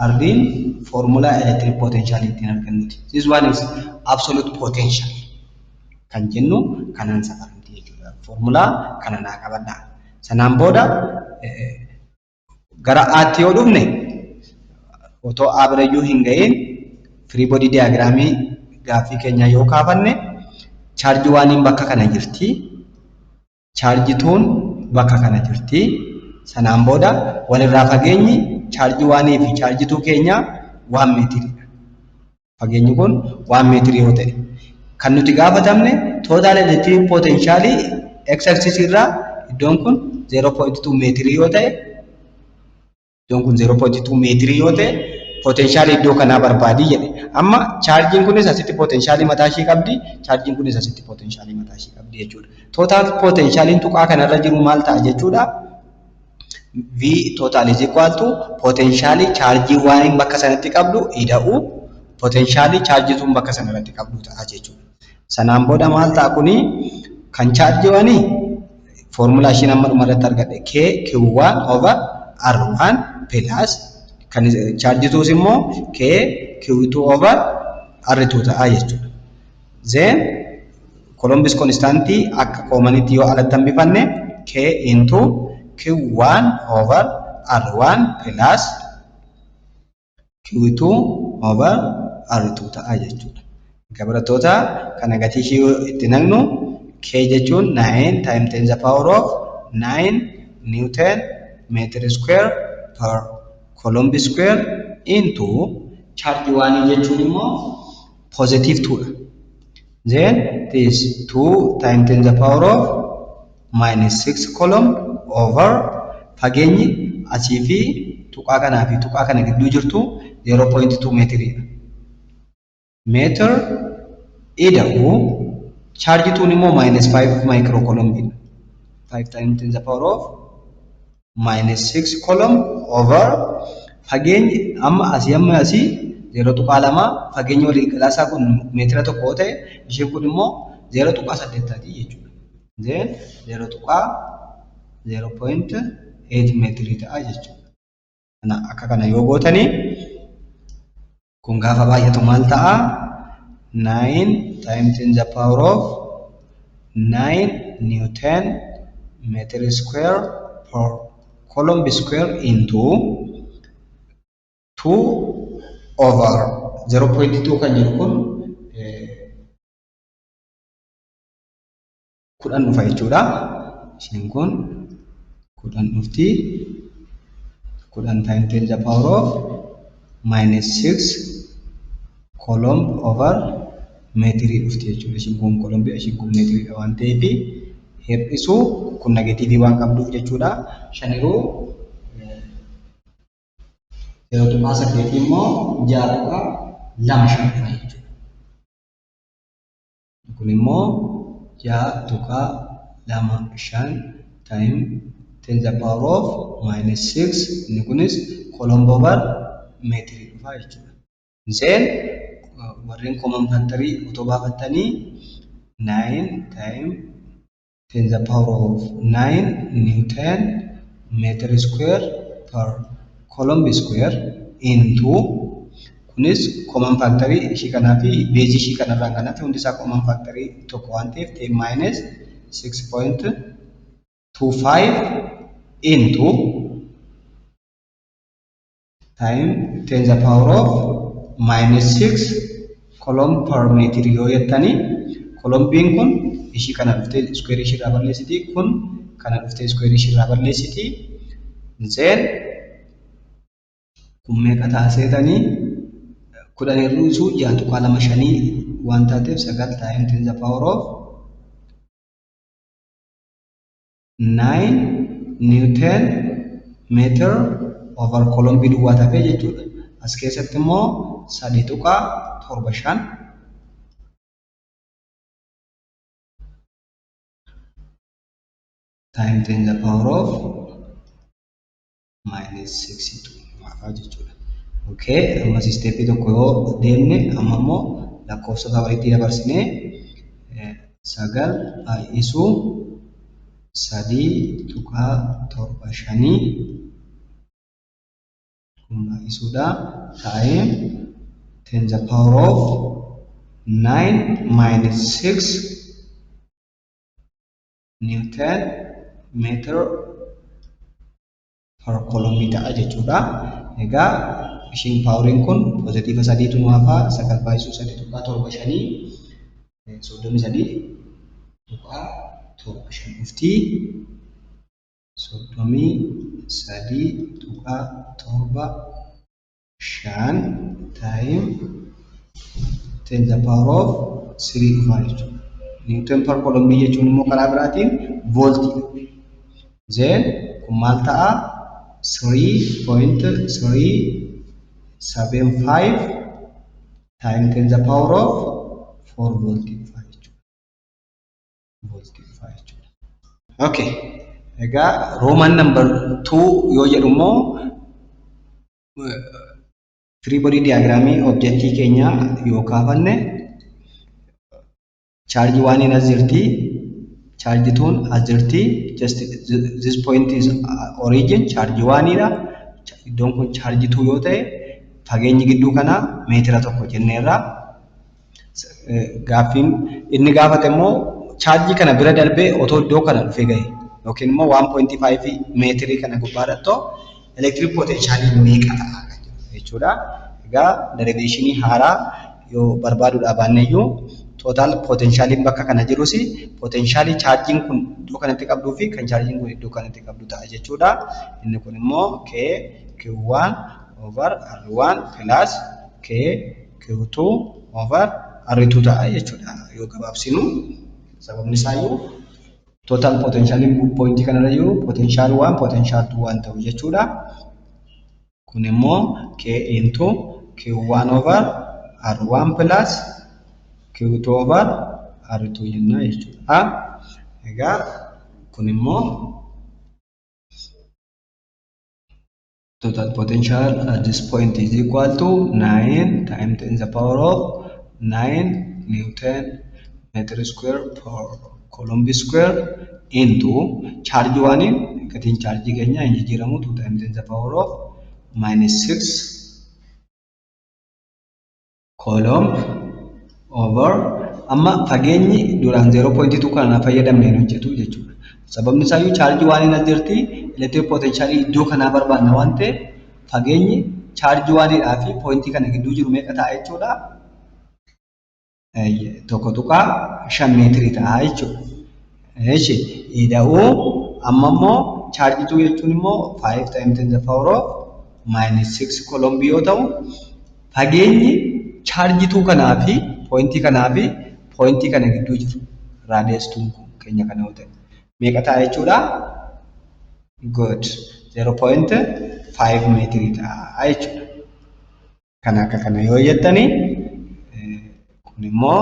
r din formula electric potential ittiin argannuti. This one is absolute potential kan jennu kanaan safaramti jechuudha. Formula kana naa qabadha. Sanaan booda gara aatti yoo dhufne otoo abrayyuu hin ga'iin free body diagram gaaffii keenya yoo kaafanne charge 1 bakka kana jirti, charge 2 bakka kana jirti. Sanaan booda walirraa fageenyi charge 1 fi charge 2 keenya 1 meetiridha. Fageenyi kun 1 meetiri yoo ta'e kan nuti gaafatamne total electric potential x axis irraa iddoon kun 0.2 meetiri yoo ta'e iddoon kun 0.2 meetiri yoo ta'e potential iddoo kanaa barbaadi jedhe. Amma charging kunis asitti potential mataa ishee qabdi, charging kunis asitti potential mataa ishee qabdi jechuudha. Total potential tuqaa kanarra jiru maal ta'a jechuudha? V total is equal to potential charge 1 bakka sanatti qabdu ida'u potential charge 2 bakka sanatti qabdu ta'a jechuudha. Sanaan booda maal ta'a kuni kan charge 1 formula isheen amma dhumarratti argadhe k q1 over r1 plus kan charge 2 immoo k q2 over r2 ta'a jechuudha. Then Coulomb's constant akka commonity yoo alatti hambifanne k into q1 over r1 plus q2 over r2 ta'a jechuudha. Gabarattoota kana gatii ishee itti naqnu k jechuun 9 times 10 the power of 9 Newton meter square per Coulomb square into charge 1 jechuun immoo positive 2. Then this 2 times 10 the power of minus 6 Coulomb over fageenyi asii fi tuqaa kanaa fi tuqaa kana gidduu jirtu 0.2 meetiridha. Meter ida'u charge 2 immoo minus 5 micro Coulomb 5 times 10 the power of minus 6 Coulomb over fageenyi amma asii 0.2 fageenyi walii galaasaa kun meetira tokko ta'e isheen kun immoo 0.8 jechuudha. Then 0.8 meetiri ta'a jechuudha. Kana akka kana yoo gootanii kun gaafa baay'atu maal ta'a? 9 times 10 the power of 9 Newton meter square per Coulomb square into 2 over 0.2 kan jiru kun kudhan dhufa jechuudha. Ishiin kun kudhan dhufti. Kudhan times 10 to the power of minus 6 coulomb over meetirii dhufti jechuudha. Ishiin kun coulombii, ishiin kun meetiriidha waan ta'eef hir'isuu kun negatiivii waan qabduuf jechuudha. Shaniruu 0.8 immoo 6.25 dhufa jechuudha. Kun immoo 6.25 times 10 to the power of minus 6 inni kunis coulomb over meetirii dhufa jechuudha. Then warreen common factory utoo baafattanii 9 times 10 to the power of 9 Newton meter square per coulomb square into kunis common factory ishii kanaa fi base ishii kanarraa kanatti hundi isaa common factory tokko waan ta'eef 10 minus 6.25 into time 10 to the power of minus 6 coulomb per meter yoo jettanii coulombiin kun ishii kana dhuftee square ishii irraa balleessiti kun kana dhuftee square ishii irraa balleessiti then kun meeqa taaseetanii kudhan hir'isuu 6.25 waan taateef 9 times 10 to the power of 9 Newton meter over coulombii duwwaa tafee jechuudha. As keessatti immoo 3.75 times 10 to the power of minus 62 maafaa jechuudha. Okay, ammas steepii tokko yoo deemne amma immoo lakkoofsota walitti dabarsinee 9 baay'isuu 3.75 kun baay'isuudha time 10 to the power of 9 minus 6 Newton meter per coulomb ta'a jechuudha. Egaa ishiin paawuriin kun poozitiiva 3 tu nuufaa 9 baay'isuu 3.75 33.75 dhufti 33.75 time 10 to the power of 3 dhufa jechuudha. Newton per coulomb jechuun immoo karaa biraatiin voltii. Then kun maal ta'a 3.375 times 10 to the power of 4 voltii dhufa jechuudha. Okay. Egaa Roman number 2 yoo jedhu immoo three body diagram objectii keenya yoo kaafanne charge 1 as jirti, charge 2 as jirti. Just this point is origin charge 1 dha. Iddoon kun charge 2 yoo ta'e fageenyi gidduu kana meetira tokko jenneerra. Gaaffiin inni gaafate immoo charge kana bira darbee otoo iddoo kana dhufee gahe yookiin immoo 1.5 meetirii kana gubbaadhattoo electric potential meeqa ta'a jechuudha. Egaa derivation haaraa yoo barbaaduudhaa baanneeyyuu total potential bakka kana jirus potential charging kun iddoo kanatti qabduu fi kan charging kun iddoo kanatti qabdu ta'a jechuudha. Inni kun immoo Q1 over R1 plus Q2 over R2 ta'a jechuudha. Yoo gabaabsinu sababni isaayyuu total potential point kanarra jiru potential 1 potential 2 waan ta'u jechuudha. Kun immoo K into Q1 over R1 plus Q2 over R2 jenna jechuudha. Egaa kun immoo total potential at this point is equal to 9 times 10 to the power of 9 Newton meter square per coulomb square into charge 1 gatiin charge keenya hin jijjiiramu 2 times 10 to the power of minus 6 coulomb over amma fageenyi duraan 0.2 kana fayyadamnee hojjetu jechuudha. Sababni isaayyuu charge 1 as jirti electric potential iddoo kana barbaadna waan ta'eef fageenyi charge waanidhaa fi pointii kana gidduu jiru meeqa ta'a jechuudha? Tokko tuqaa 5 meetirii ta'a jechuudha. Eeshi ida'uu amma immoo charge 2 jechuun immoo 5 times 10 to the power of -6 coulomb yoo ta'u fageenyi charge 2 kanaa fi pointii kana gidduu jiru radius 2 keenya kana yoo ta'e meeqa ta'a jechuudha? Good. 0.5 meetirii ta'a jechuudha. Kan akka kana yoo jettanii kun immoo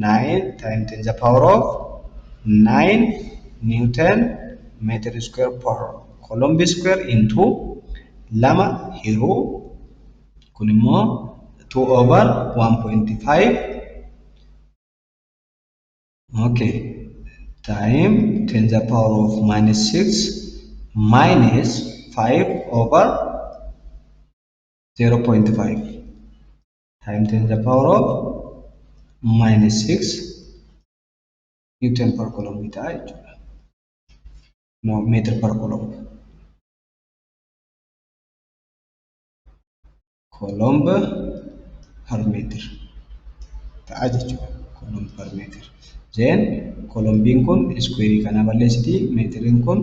9 times 10 to the power of 9 Newton meter square per coulomb square into 2 hiruu kun immoo 2 over 1.5 okay time 10 to the power of -6 minus 5 over 0.5 times 10 to the power of -6 Newton per coulomb meter jechuudha. No, meter per coulomb. Coulomb per meter. Ta'a jechuudha. Coulomb per meter. Then coulombiin kun square kana balleessiti, meetiriin kun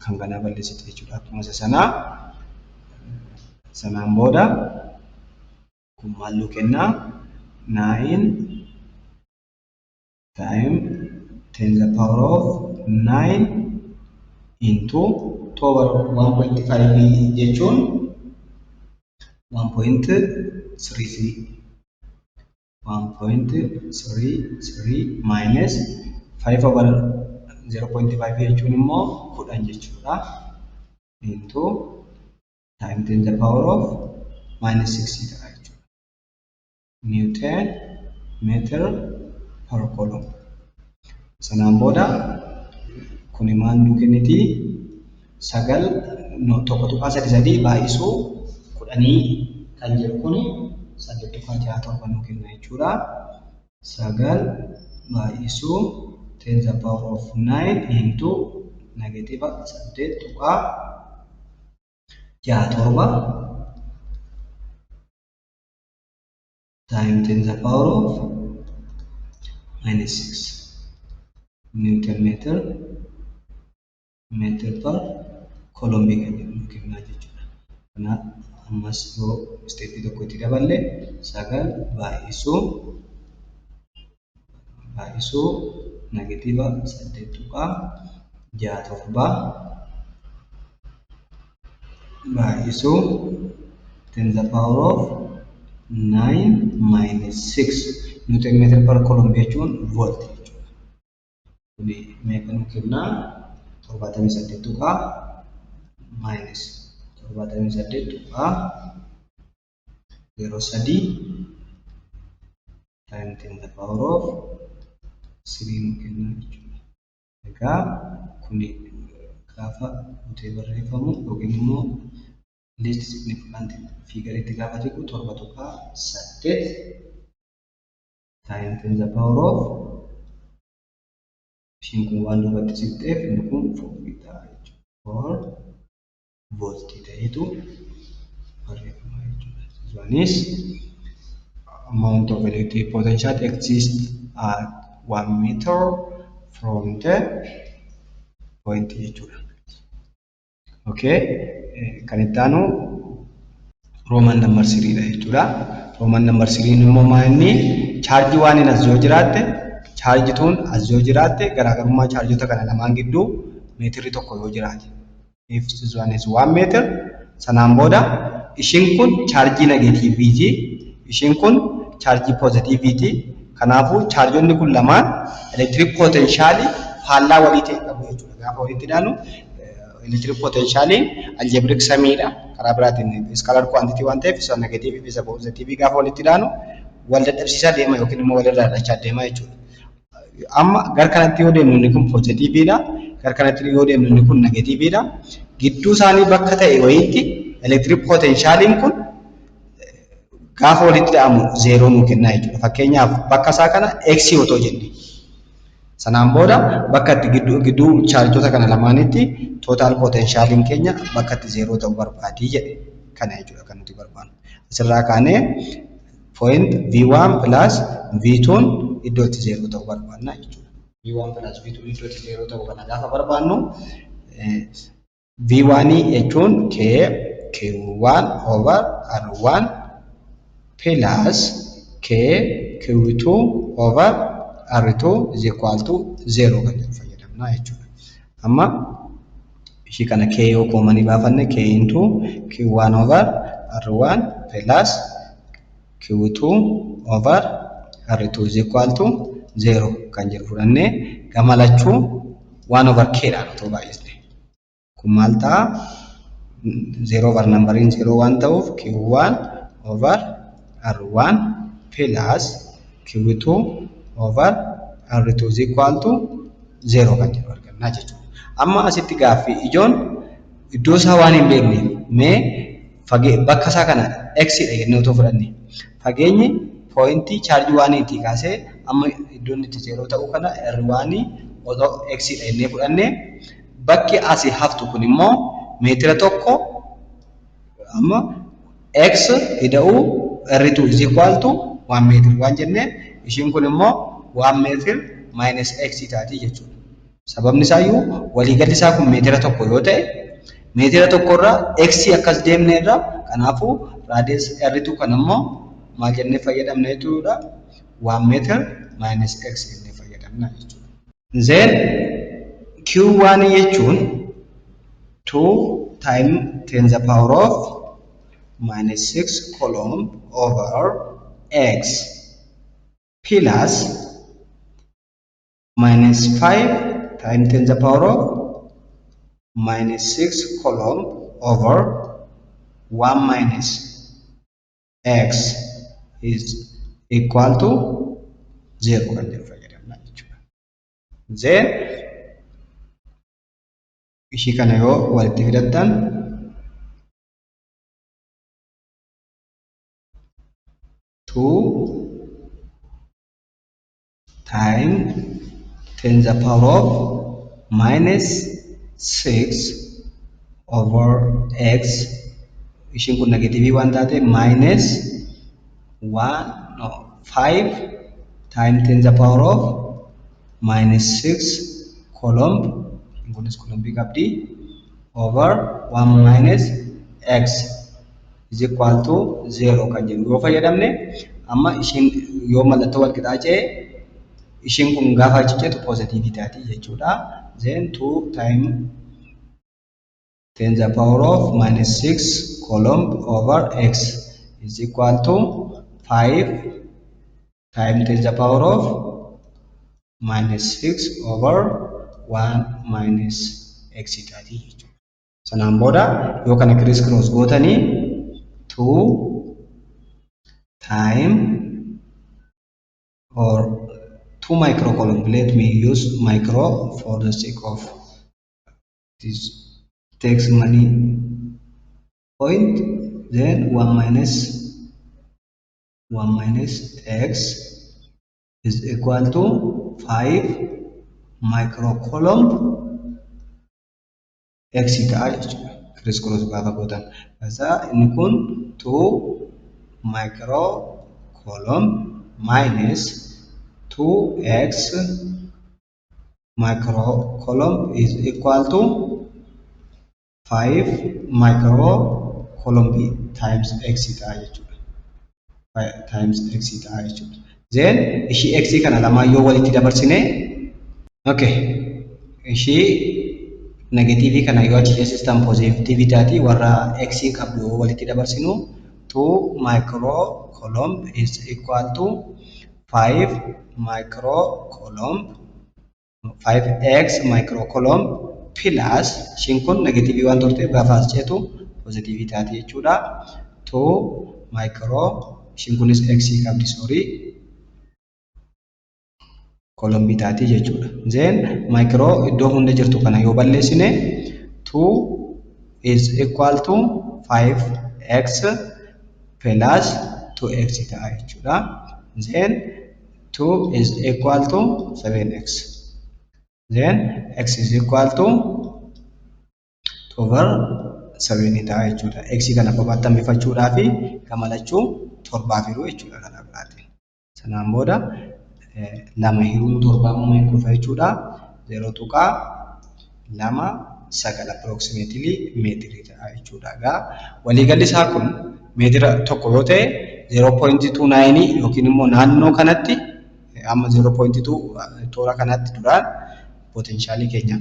kan kana balleessiti jechuudha. Akkuma sanaan booda kun maal kenna 9 times 10 to the power of 9 into 2 over 1.5 jechuun 1.33 minus 5 over 0.5 jechuun immoo 10 jechuudha into times 10 to the power of -60 ta'a jechuudha. Newton meter per coulomb. Sanaan booda kun maal nu kenniti? 9.33 baay'isuu 10 kan jedhu kun 8.67 nu kenna jechuudha. 9 baay'isuu 10 to the power of 9 into negative 8.67 times 10 to the power of -6 Newton meter per coulomb kan jedhu kenna jechuudha. Kanaaf ammas yoo steepii tokkotti daballe 9 baay'isuu negative 8.67 baay'isuu 10 to the power of 9 minus 6 Newton meter per coulomb jechuun volt jechuudha. Kuni meeqa nu kenna? 78 minus 78.03 times 10 to the power of 3 nu kenna jechuudha. Egaa kuni gaafa nuti barreeffamu yookiin immoo least significant figure itti gaafa jiru 7.8 times 10 to the power of ishiin kun waan duubatti siqteef inni kun 4 ta'a jechuudha. 4 voltii ta'etu barreeffama jechuudha. This one is amount of electric potential exists at 1 meter from the point jechuudha. Okay, kan itti aanu Roman number 3 dha jechuudha. Roman number 3 immoo maanni charge waan hin as yoo jiraatte charge tuun as yoo jiraatte garaagarummaa chargeota kana lamaan gidduu meetirii tokko yoo jiraate. If this one is 1 meter sanaan booda ishiin kun charge negatiiviti, ishiin kun charge positiiviti. Kanaafuu chargeonni kun lamaan electric potential faallaa walii ta'e qabu jechuudha. Gaafa walitti ilaanu electric potential algebraic samiidha. Karaa biraatiin scalar quantity waan ta'eef isa negative isa positive gaafa walitti ilaanu wal dadhabsiisaa deema yookiin immoo wal irraa dhachaa deema jechuudha. Amma gar kanatti yoo deemnu inni kun positiiviidha, gar kanatti yoo deemnu inni kun negatiiviidha. Gidduu isaanii bakka ta'e wayiitti electric potentialiin kun gaafa walitti dhaamu 0 nu kenna jechuudha. Fakkeenyaaf bakka isaa kana x yoo ta'u jenne sanaan booda bakka itti gidduu chargeota kana lamaanitti total potentialiin keenya bakka itti 0 ta'u barbaadii jedhe kana jechuudha kan nuti barbaannu. Asirraa kaanee point V1 plus V2 iddootti 0 ta'uu barbaanna jechuudha. V1 plus V2 iddootti 0 ta'uu kana gaafa barbaannu V1 jechuun Q1 over R1 plus Q2 over R2 is equal to 0 kan jedhu fayyadamna jechuudha. Amma ishii kana K yoo koomanii baafanne K into Q1 over R1 plus Q2 over R2 is equal to 0 kan jedhu fudhannee gamalachuu 1 over K dhaan otoo baay'isne. Kun maal ta'a? 0 over numbering 0 1 ta'uuf Q1 over R1 plus Q2 over R2 is equal to 0 kan jedhu argannaa jechuudha. Amma asitti gaaffii ijoon iddoo isaa waan hin beekne mee bakka isaa kana x dha jennee otoo fudhanne fageenyi pointii chaarjii 1 kaasee amma iddoon itti 0 ta'uu kana R1 otoo x dha jennee fudhanne bakki asii haftu kun immoo meetira tokko amma x ida'uu R2 is equal to 1 meetir waan jennee ishiin kun immoo 1 meetir minus x taati jechuudha. Sababni isaayyuu waliigalli isaa kun meetira tokko yoo ta'e meetira tokko irraa x akkas deemne irraa kanaafuu raadiyees R2 kan immoo maal jennee fayyadamna jechuudha 1 meetir minus x jennee fayyadamna jechuudha. Then Q1 jechuun 2 times 10 the power of minus 6 coulomb over x plus minus 5 times 10 the power of minus 6 coulomb over 1 minus x is equal to 0 kan jedhu fayyadamna jechuudha. Then ishii kana yoo walitti fidattan 2 times 10 the power of minus 6 over x ishiin kun negative 1 taate minus 5 times 10 the power of minus 6 coulomb kunis coulomb qabdi over 1 minus x is equal to 0 kan jennu yoo fayyadamne amma ishiin yoo mallattoo wal qixaacee ishiin kun gaafa cicceetu positive taati jechuudha. Then 2 times 10 the power of minus 6 coulomb over x is equal to 5 times 10 the power of minus 6 over 1 minus x taati jechuudha. Sanaan booda yoo kana criss cross gootanii 2 times or 2 microcoulomb. Let me use micro for the sake of this takes money point. Then 1 minus x is equal to 5 microcoulomb x ta'a jechuudha. Criss cross gaafa gootan kasa inni kun 2 microcoulomb minus 2x microcoulomb is equal to 5 microcoulomb times x ta'a jechuudha. Times x ta'a jechuudha. Then ishii x kana lamaan yoo walitti dabarsine okay ishii negative kana yoo achi keessistan positive taati warra x qabdu yoo walitti dabarsinu 2 microcoulomb is equal to 5 microcoulomb 5x microcoulomb plus ishiin kun negative 1 turte gaafa as ceetu positive taati jechuudha. 2 micro ishiin kunis x qabdi sorry coulomb taati jechuudha. Then micro iddoo hunda jirtu kana yoo balleessine 2 is equal to 5x plus 2x ta'a jechuudha. Then 2 is equal to 7x. Then x is equal to 2 over 7 ta'a jechuudha. X kana babal'iffachuudhaaf gamalachuu 7 firuu jechuudha kana biraatiin. Sanaan booda 2 hiruu 7 immoo dhufa jechuudha. 0.29 approximately meetirii ta'a jechuudha. Egaa waliigalli isaa kun meetira tokko yoo ta'e 0.29 yookiin immoo naannoo kanatti amma 0.2 toora kanatti duraan potentiaalii keenya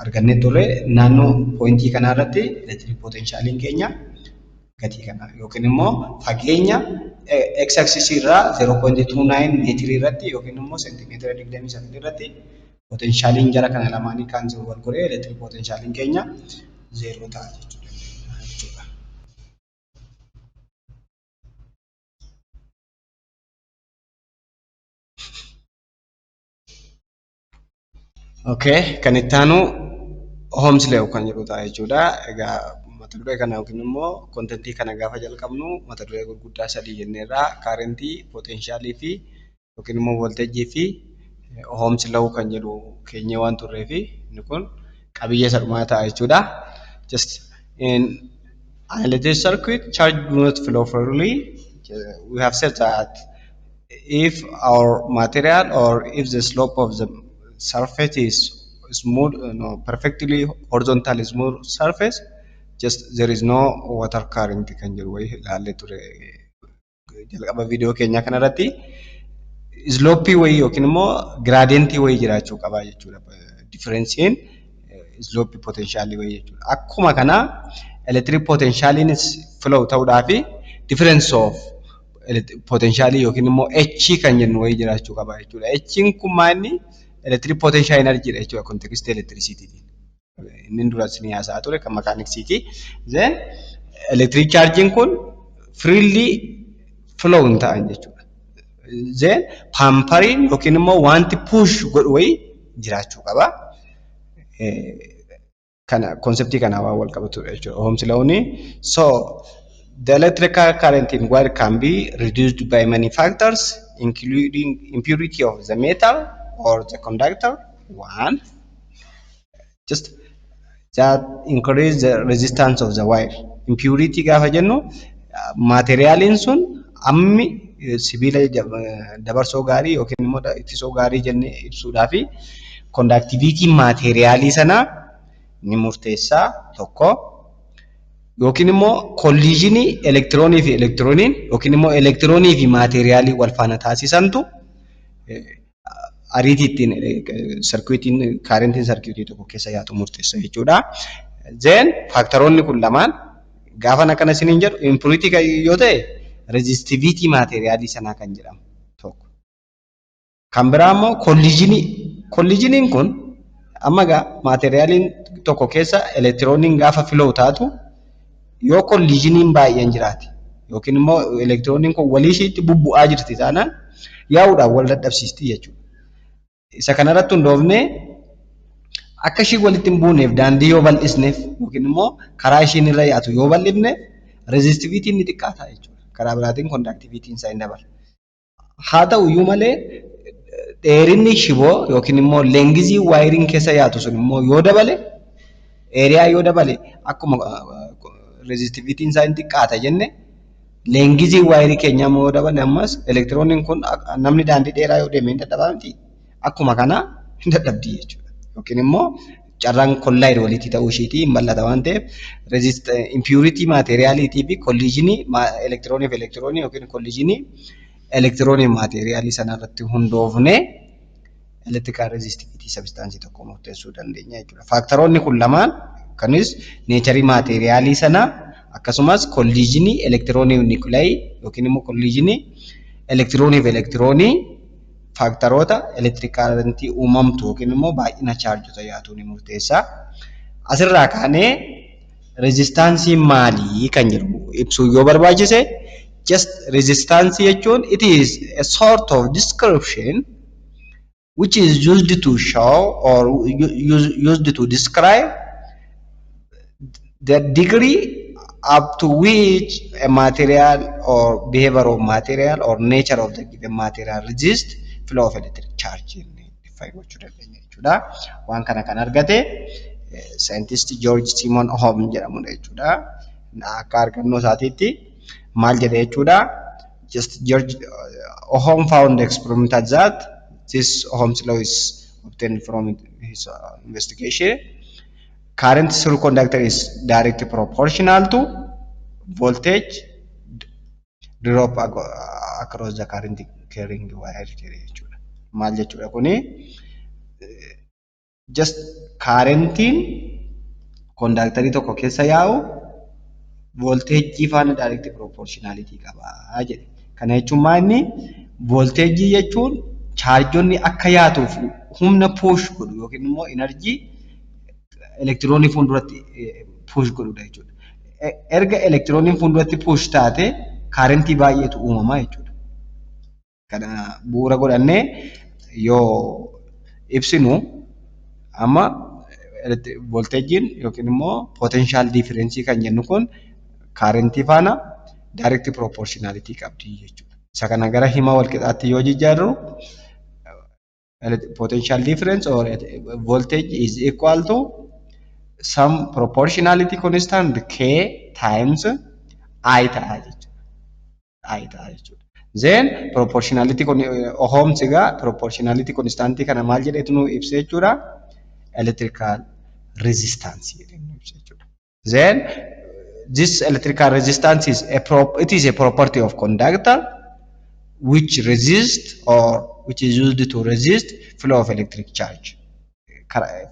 argannee turre naannoo pointii kana irratti electric potentiaaliin keenya gatii kana yookiin immoo fageenya x axis irraa 0.29 meetirii irratti yookiin immoo seentimeetira 29 irratti potentiaaliin jara kana lamaanii kan wal godhee electric potentiaaliin keenya 0 ta'a jechuudha. Okay, kan itti aanu Ohm's law kan jedhu ta'a jechuudha. Egaa mata duree kana yookiin immoo kontentii kana gaafa jalqabnu mata duree gurguddaa sadii jenneerraa kaarentii, potentiaalii fi yookiin immoo volteejii fi Ohm's law kan jedhu keenya waan turreef inni kun qabiyyee sadhumaa ta'a jechuudha. Just in an electric circuit, charge do not flow freely. We have said that if our material or if the slope of the surface is smooth, perfectly horizontal smooth surface, just there is no water current kan jedhu wayi ilaalle ture jalqaba viidiyoo keenya kanarratti slope wayi yookiin immoo gradient wayi jiraachuu qaba jechuudha. Differencein slope potential wayi jechuudha. Akkuma kana electric potentialin flow ta'uudhaafi difference of potentialii yookiin immoo H kan jennu wayi jiraachuu qaba jechuudha. H kun maali? Electric potential energy jechuudha context electricity. Inni dura isin haasaa ture kan mechanicsiti. Then electric charging kun freely flow ta'an jechuudha. Then pampering yookiin immoo wanti push godhu wayi jiraachuu qaba. Kana conceptii kana waan wal qabatudha jechuudha. Ohm's law ni so the electrical current in wire can be reduced by many factors including impurity of the metal or the conductor. One, just that increase the resistance of the wire. Impurity gaafa jennu materiaalin sun ammi sibiila dabarsoo gaarii yookiin immoo ittisoo gaarii jennee ibsuudhaafi conductivity materiaalii sana ni murteessaa tokko yookiin immoo collisionii elektiroonii fi elektirooniin yookiin immoo elektiroonii fi materiaalii wal faana taasisantu ariitiitiin sarkiitiin kaarentiin sarkiitii tokko keessa yaatu murteessa jechuudha. Then faaktaroonni kun lamaan gaafa akkana isiniin jedhu impurity yoo ta'e resistivity materiaalii sanaa kan jedhamu tokko. Kan biraa immoo collisionii kun amma materiaaliin tokko keessa elektirooniin gaafa flow taatu yoo collisionii baay'een jiraate yookiin immoo elektirooniin kun walii ishiitti bubbu'aa jirti taanaan yaa'uudhaan wal dadhabsiisti jechuudha. Isa kanarratti hundoofnee akka ishii walitti hin buuneef daandii yoo bal'isneef yookiin immoo karaa ishiin irra yaatu yoo bal'ifne resistivity ni xiqqaata jechuudha. Karaa biraatiin conductivity isaa hin dabala. Haa ta'u iyyuu malee dheerinni shiboo yookiin immoo leengizii waayiriin keessa yaatu sun immoo yoo dabale eeriyaa yoo dabale akkuma resistivity isaa hin xiqqaata jenne leengizii waayirii keenyaa immoo yoo dabale ammas elektirooniin kun namni daandii dheeraa yoo deeme hin dadhabaa miti. Akkuma kana hin dadhabdi jechuudha. Yookiin immoo carraan kollaayid walitti ta'uu ishiitii hin bal'ata waan ta'eef impurity materiaaliitii fi collisionii elektiroonii fi elektiroonii yookiin collisionii elektiroonii materiaalii sanarratti hundoofnee electrical resistivity substance tokko murteessuu dandeenya jechuudha. Faaktaroonni kun lamaan kanis neecharii materiaalii sana akkasumas collisionii elektiroonii nikulaayi yookiin immoo collisionii elektiroonii fi elektiroonii faaktaroota elektirikaalitii uumamtu yookiin immoo baay'ina chaarjota yaatu ni murteessa. Asirraa kaanee resistaansii maalii kan jedhu ibsuu yoo barbaachise just resistance jechuun it is a sort of description which is used to show or used to describe the degree up to which a material or behavior of material or nature of the given material resist flow of electric charge define gochuu dandeenya jechuudha. Waan kana kan argate saayintistii George Simon Ohm jedhamudha jechuudha. Akka argannoo isaatiitti maal jedha jechuudha. Just George Ohm found experimental that this Ohm's law is obtained from his investigation. Current through conductor is directly proportional to voltage drop across the current carrying wire jechuudha. Maal jechuudha kuni just currentiin conductorii tokko keessa yaa'u voltage faana direct proportionality qaba jedhe. Kana jechuun maalni voltage jechuun chargeonni akka yaatuuf humna push godhu yookiin immoo energy elektiroonii fuulduratti push godhudha jechuudha. Erga elektirooniin fuulduratti push taate currentii baay'eetu uumama jechuudha. Kana bu'uura godhannee yoo ibsinu amma voltagein yookiin immoo potential difference kan jennu kun currentii faana direct proportionality qabdi jechuudha. Isa kana gara hima wal qixaatti yoo jijjiirru potential difference or voltage is equal to some proportionality constant K times I ta'a jechuudha. Then proportionality Ohms egaa proportionality constant kana maal jedhetu nu ibsa jechuudha. Electrical resistance jedhanii ibsa jechuudha. Then this electrical resistance is a property of conductor which resists or which is used to resist flow of electric charge.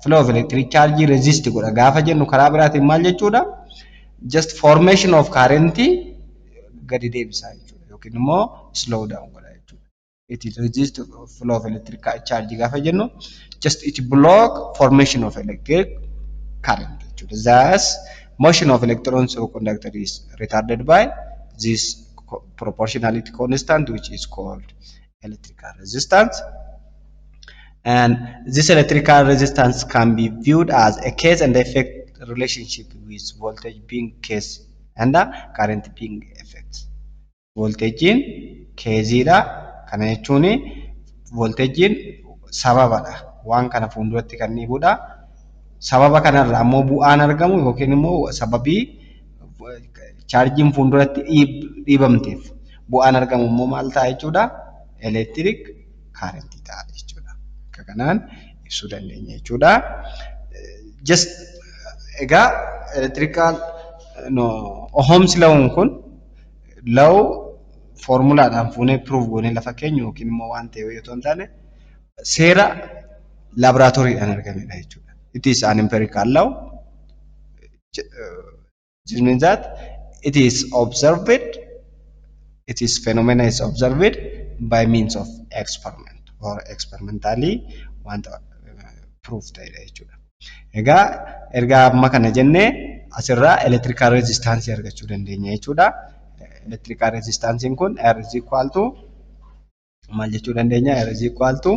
Flow of electric charge resist godha gaafa jennu karaa biraatiin maal jechuudha. Just formation of current gadi deebisa jechuudha yookiin immoo slow down godha jechuudha. It resist flow of electric charge gaafa jennu just it block formation of electric current jechuudha. Thus motion of electrons through conductor is retarded by this proportionality constant which is called electrical resistance. And this electrical resistance can be viewed as a cause and effect relationship with voltage being cause and current being effect. Voltage cause dha kana jechuun voltage sababadha waan kana fuulduratti kan ibudha. Sababa kanarraa ammoo bu'aan argamu yookiin immoo sababii chargiin fuulduratti dhiibamteef bu'aan argamu immoo maal ta'a jechuudha. Electric current ta'a jechuudha. Akka kanaan ibsuu dandeenya jechuudha. Just egaa electrical Ohms lawuun kun law formulaadhaan fuunee proof goonee lafa keenya yookiin immoo waan ta'e yoo ta'u taane seera laboratoriidhaan argamedha jechuudha. It is an empirical law. This means that it is observed, it is phenomena is observed by means of experiment or experimentally want proof ta'edha jechuudha. Egaa erga amma kana jennee asirraa electrical resistance argachuu dandeenya jechuudha. Electrical resistance kun R is equal to maal jechuu dandeenya? R is equal to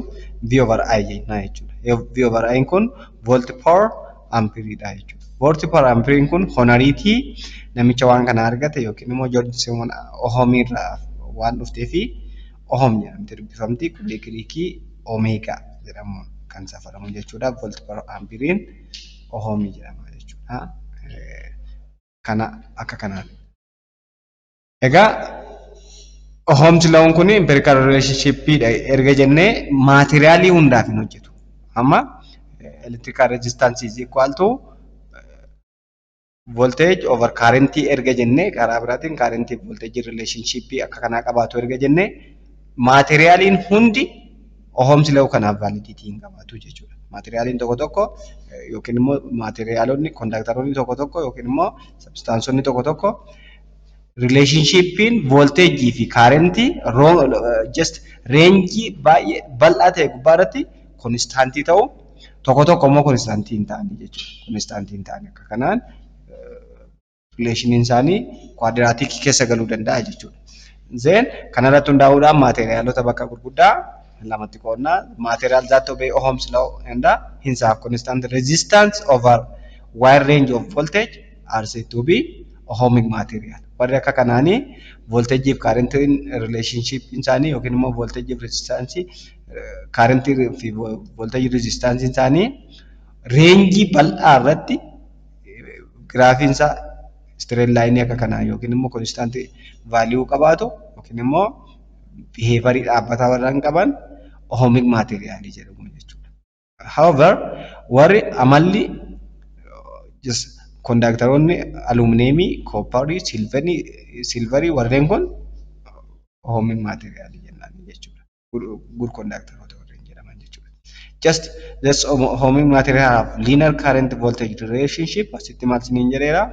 V over I jenna jechuudha. V over I kun volt per ampere dha jechuudha. Volt per ampere kun honoriitii namicha waan kana argate yookiin immoo George Simon Ohm irraa waan dhuftee fi Ohm jedhamte dubbifamti. Kulee Giriikii Omega jedhamuun kan safaramu jechuudha. Volt per ampere Ohm jedhama jechuudha. Kana akka kanaan. Egaa Ohms lawuun kun empirical relationship dha erga jennee maateriaalii hundaaf hin hojjetu. Amma electrical resistance is equal to voltage over current erga jennee karaa biraatiin current voltage relationship akka kanaa qabaatu erga jennee maateriyaaliin hundi Ohms law kanaaf validity hin qabaatu jechuudha. Maateriyaaliin tokko tokko yookiin immoo maateriyaalonni kondaktaroonni tokko tokko yookiin immoo substaansonni tokko tokko relationshipin voltage fi current just range baay'ee bal'aa ta'e gubbaarratti constantii ta'u tokko tokko immoo constantii hin ta'ani jechuudha. Constantii hin ta'ani akka kanaan relationiin isaanii quadratic keessa galuu danda'a jechuudha. Then kanarratti hundaa'uudhaan maateriyaalota bakka gurguddaa lamatti qoodna. Material that obey Ohm's law and hence have constant resistance over wide range of voltage are said to be ohmic material. Warri akka kanaanii voltage fi current relationship isaanii yookiin immoo voltage fi resistance current fi voltage resistance isaanii reenjii bal'aa irratti giraafiin isaa straight line akka kanaa yookiin immoo constant value qabaatu yookiin immoo behavior dhaabbataa warraan qaban ohmic material jedhamu jechuudha. However, warri amalli just conductoronni aluminiyemii, copperii, silverii warreen kun ohmic material jennaan jechuudha. Good conductor warreen jedhaman jechuudha. Just this ohmic material have linear current voltage relationship asitti maal isiniin jedheera.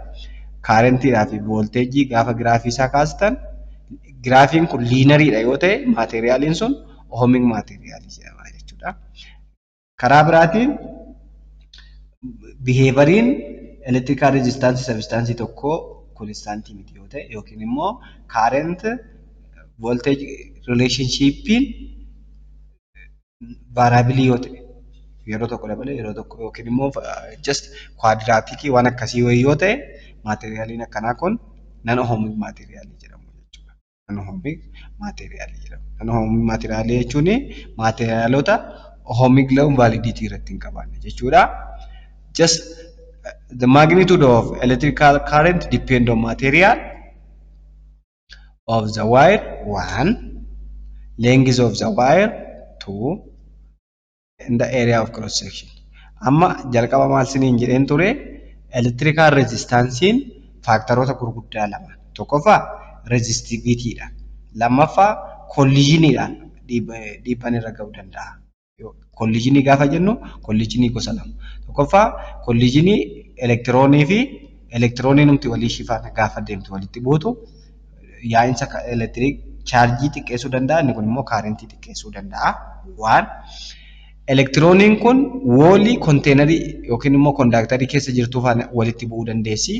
Currentiidhaa fi voltage gaafa giraafii isaa kaastan giraafiin kun liinariidha yoo ta'e maateriyaaliin sun ohmic material jedhama jechuudha. Karaa biraatiin behavioriin electrical resistance substance tokko constantii miti yoo ta'e yookiin immoo current voltage relationshipin variable yoo ta'e yeroo tokko dabalee yeroo tokko yookiin immoo just quadratic waan akkasii yoo ta'e materialiin akkanaa kun non ohmic material jedhamu jechuudha. Non ohmic material jedhamu. Non ohmic material jechuun materialota ohmic level validity irratti hin qabaanne jechuudha. Just the magnitude of electrical current depend on material of the wire 1, length of the wire 2, and the area of cross section. Amma jalqaba maal isiniin jedheen ture electrical resistance in faaktaroota gurguddaa lama. Tokkoffaa resistivity-dha. Lammaffaa collision-dhaan dhiibbaan irra ga'uu danda'a. Collision gaafa jennu collision gosa lama. Tokkoffaa collision elektiroonii fi elektiroonii numti walii shifaan gaafa deemtu walitti buutu yaa'insa elektiriik chaarjii xiqqeessuu danda'a. Inni kun immoo kaarentii xiqqeessuu danda'a. Waan elektirooniin kun woolii konteenarii yookiin immoo kondaaktarii keessa jirtuu faana walitti bu'uu dandeessi.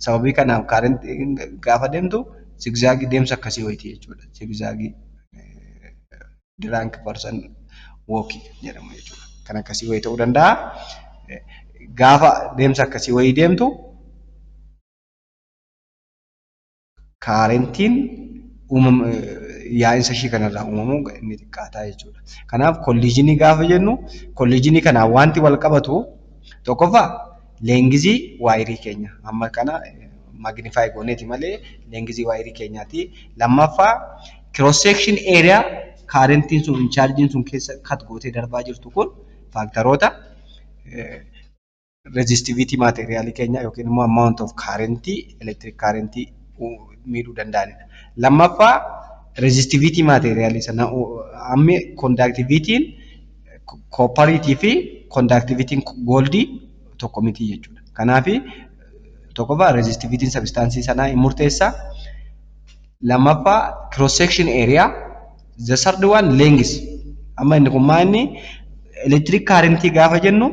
Sababii kanaaf kaarentiin gaafa deemtu zigzaagii deemsa akkasii wayitii jechuudha. Zigzaagii drank person walking jedhamu jechuudha. Kan akkasii wayii ta'uu danda'a. Gaafa deemsa akkasii wayii deemtu kaarentiin yaa'insa ishii kanarraa uumamu inni xiqqaataa jechuudha. Kanaaf kolliijinii gaafa jennu kolliijinii kanaan wanti wal qabatu tokkoffaa leengizii waayirii keenya amma kana magnify gooneeti malee leengizii waayirii keenyaati. Lammaffaa cross section area kaarentiin sun chaarjiin sun keessa kat gootee darbaa jirtu kun faaktaroota resistivity materialii keenya yookiin immoo amount of current electric current miidhuu danda'anidha. Lammaffaa resistivity materialii sana amma conductivity'n copperitii fi conductivity'n goldii tokko miti jechuudha. Kanaaf tokkoffaa resistivity substance sana murteessa. Lammaffaa cross section area, the third one length. Amma inni kun maanni electric current gaafa jennu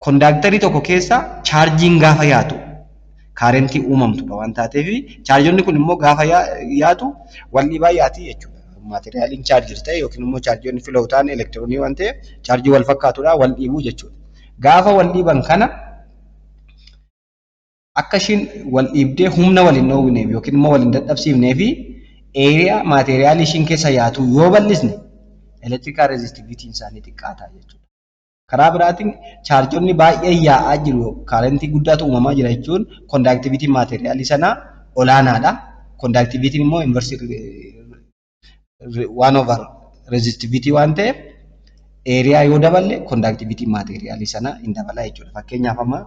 conductorii tokko keessa charging gaafa yaatu kaarentii uumamtudha waan taateef chaarjonni kun immoo gaafa yaatu wal dhiibaa yaati jechuudha. Materialiin chaarjir ta'e yookiin immoo chaarjonni filoo ta'an elektiroonii waan ta'eef chaarjii wal fakkaatudha wal dhiibuu jechuudha. Gaafa wal dhiiban kana akka ishiin wal dhiibdee humna wal hin dhoowwineef yookiin immoo wal hin dadhabsiifnee fi eeriyaa materiaalii ishiin keessa yaatu yoo bal'isne electrical resistivity isaanii xiqqaataa jechuudha. Karaa biraatiin chaarjonni baay'ee yaa'aa jiru kaarentii guddaatu uumamaa jira jechuun conductivity materialii sana olaanaadha. Conductivity immoo inverse 1 over resistivity waan ta'eef area yoo daballe conductivity materialii sana hin dabala jechuudha. Fakkeenyaaf amma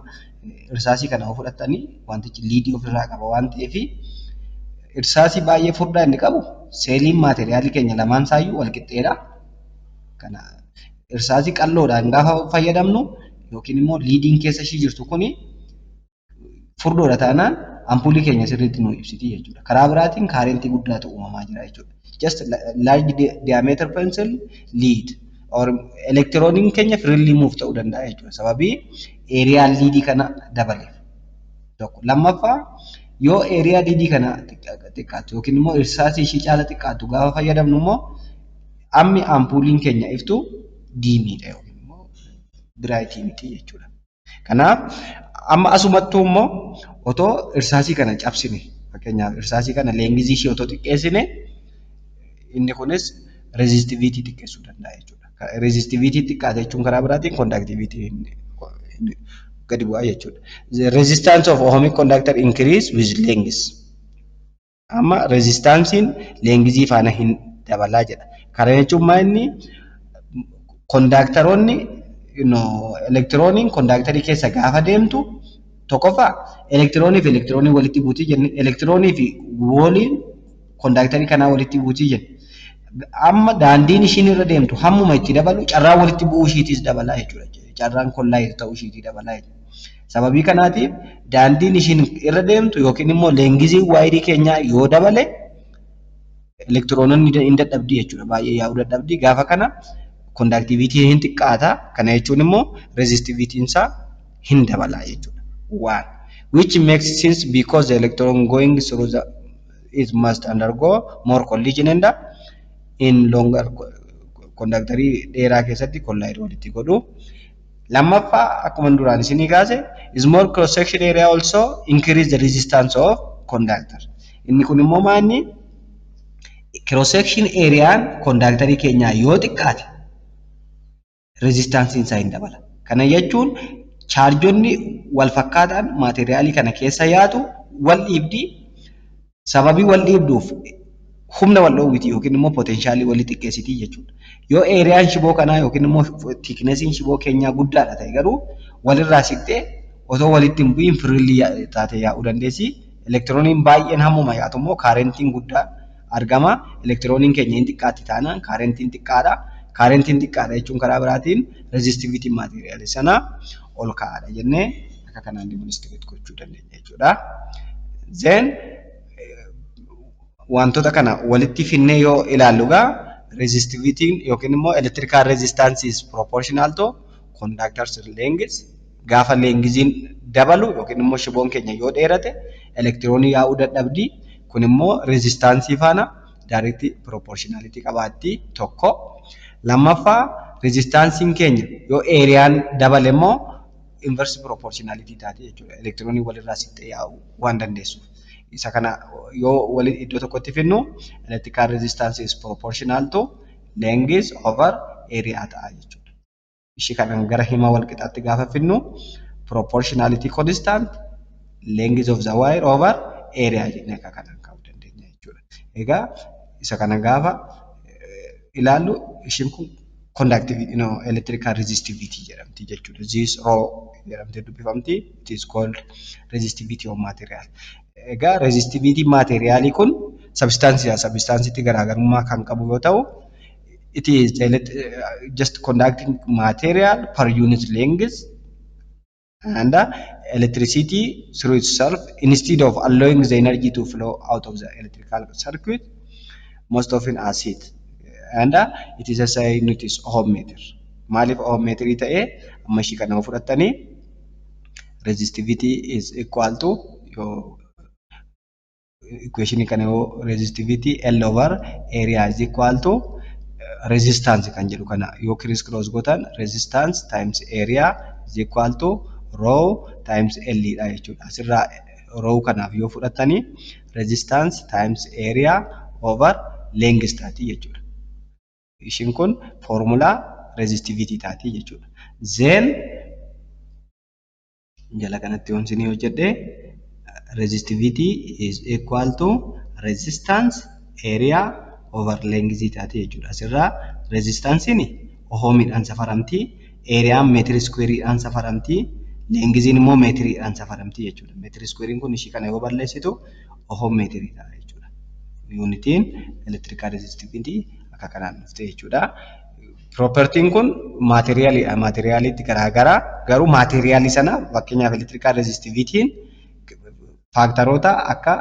irsaasii kana fudhatanii wantichi liidii ofirraa qaba waan ta'eef irsaasii baay'ee furdaa inni qabu seeliin materialii keenya lamaan saayyuu wal qixxeedha. Kana irsaasii qalloodhaan gaafa fayyadamnu yookiin immoo liidiin keessa ishii jirtu kuni furdoodha taanaan ampuulii keenya sirriitti nu ibsiti jechuudha. Karaa biraatiin kaarentii guddaatu uumamaa jira jechuudha. Just large diameter pencil lead or elektirooniin keenya freely move ta'uu danda'a jechuudha. Sababii eeriyaan liidii kana dabaleef. Tokko lammaffaa yoo eeriyaa liidii kana xiqqaatu yookiin immoo irsaasii ishii caala xiqqaatu gaafa fayyadamnu immoo ammi ampuuliin keenya iftu diimiidha yookiin immoo biraayitii miti jechuudha. Kanaaf amma asumattuu immoo otoo irsaasii kana cabsine fakkeenyaaf irsaasii kana leengizii ishee otoo xiqqeessine inni kunis resistivity xiqqeessuu danda'a jechuudha. resistivity xiqqaate jechuun karaa biraatiin conductivity gadi bu'aa jechuudha. The resistance of ohmic conductor increase with length. Amma resistansiin leengizii faana hin dabalaa jedha. Kana jechuun maal inni kondaktaroonni elektirooniin kondaktarii keessa gaafa deemtu tokkoffaa elektiroonii fi elektiroonii walitti buutii jenni. Elektiroonii fi wooliin kondaktarii kanaa walitti buutii jenni. Amma daandiin ishiin irra deemtu hammuma itti dabalu carraa walitti bu'uu ishiitis dabalaa jechuudha. Carraan kollaayit ta'uu ishiitii dabalaa jechuudha. Sababii kanaatiif daandiin ishiin irra deemtu yookiin immoo leengizii waayidii keenyaa yoo dabale elektiroononni hin dadhabdi jechuudha. Baay'ee yaa'uu dadhabdi. Gaafa kana kondaktivitiin hin xiqqaata. Kana jechuun immoo rezistivitiin isaa hin dabalaa jechuudha. One, which makes sense because the electron going through it must undergo more collision and in longer conductorii dheeraa keessatti kollaayit walitti godhu. Lammaffaa akkuma duraan isinii kaase is more cross section area also increase the resistance of conductor. Inni kun immoo maanni cross section areaan conductorii keenyaa yoo xiqqaate resistance isaa hin dabala. Kana jechuun chaarjonni wal fakkaataan maateriaalii kana keessa yaatu wal dhiibdii sababii wal dhiibduuf humna wal dhoowwiti yookiin immoo potentiaalii walii xiqqeessitii jechuudha. Yoo eeriyaan shiboo kanaa yookiin immoo thicknessiin shiboo keenyaa guddaadha ta'e garuu walirraa siqtee otoo walitti hin bu'iin firiilii taate yaa'uu dandeessi. Elektirooniin baay'een hammuma yaatu immoo kaarentiin guddaa argama. Elektirooniin keenya hin xiqqaatti taanaan kaarentiin xiqqaadha. Kaarentiin xiqqaadha jechuun karaa biraatiin rezistivitiin maateriaalii sanaa ol ka'aadha jennee akka kanaan demonstreet gochuu dandeenya jechuudha. Then wantoota kana walitti finnee yoo ilaallu gaa resistivitiin yookiin immoo electrical resistance is proportional to conductor's length. Gaafa leengiziin dabalu yookiin immoo shiboon keenya yoo dheerate elektiroonii yaa'uu dadhabdi. Kun immoo resistaansii faana direct proportionality qabaatti tokko. Lammaffaa resistaansiin keenya yoo eeriyaan dabale immoo inverse proportionality taate jechuudha. Elektiroonii walirraa siqtee yaa'uu waan dandeessuuf. Isa kana yoo wali iddoo tokkotti finnu electrical resistance is proportional to length over area ta'a jechuudha. Ishii kanan gara hima wal qixaatti gaafa finnu proportionality constant length of the wire over area jennee akka kanan kaa'uu dandeenya jechuudha. Egaa isa kana gaafa ilaallu ishiin kun conductivity electrical resistivity jedhamti jechuudha. This rho jedhamtee dubbifamti. It is called resistivity of material. Egaa resistivity materiaalii kun substansiitti garaagarummaa kan qabu yoo ta'u it is just conducting material per unit length and electricity through itself instead of allowing the energy to flow out of the electrical circuit most often as heat and it is a unit is ohm meter. Maalif ohm meter ta'ee amma ishii kana fudhattanii resistivity is equal to equation kana yoo resistivity L over area is equal to resistance kan jedhu kana yoo criss cross gootan resistance times area is equal to rho times L dha jechuudha. Asirraa rho kanaaf yoo fudhattanii resistance times area over length taati jechuudha. Ishiin kun formula resistivity taati jechuudha. Then jala kanatti yoon isin hojjedhe resistivity is equal to resistance area over length taate jechuudha. Asirraa resistansiin ohmiidhaan safaramti, eriyaan meetiri squareedhaan safaramti, lengziin immoo meetiriidhaan safaramti jechuudha. Meetiri squarein kun ishii kana yoo balleessitu ohm meetirii ta'a jechuudha. Yuunitiin electrical resistivity akka kanaan dhufte jechuudha. Propertiin kun maateriyaaliidha. Maateriyaaliitti garaagaraa garuu maateriyaali sana fakkeenyaaf electrical resistivitiin faaktaroota akka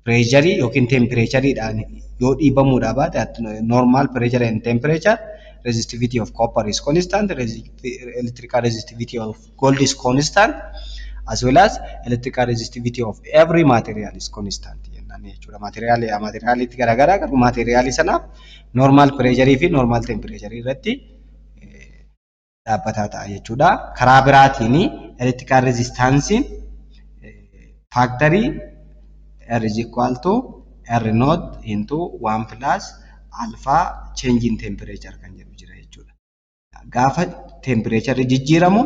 pressure yookiin temperatureedhaan yoo dhiibamuudha baate normal pressure and temperature resistivity of copper is constant, electrical resistivity of gold is constant, as well as electrical resistivity of every material is constant. Materiaaliitti garaagaraa garuu maateriyaali sanaaf normal pressure fi normal temperature irratti dhaabbataa ta'a jechuudha. Karaa biraatiin electrical resistance factory R is equal to R naught into 1 plus alpha change in temperature kan jedhu jira jechuudha. gaafa temperature jijjiiramu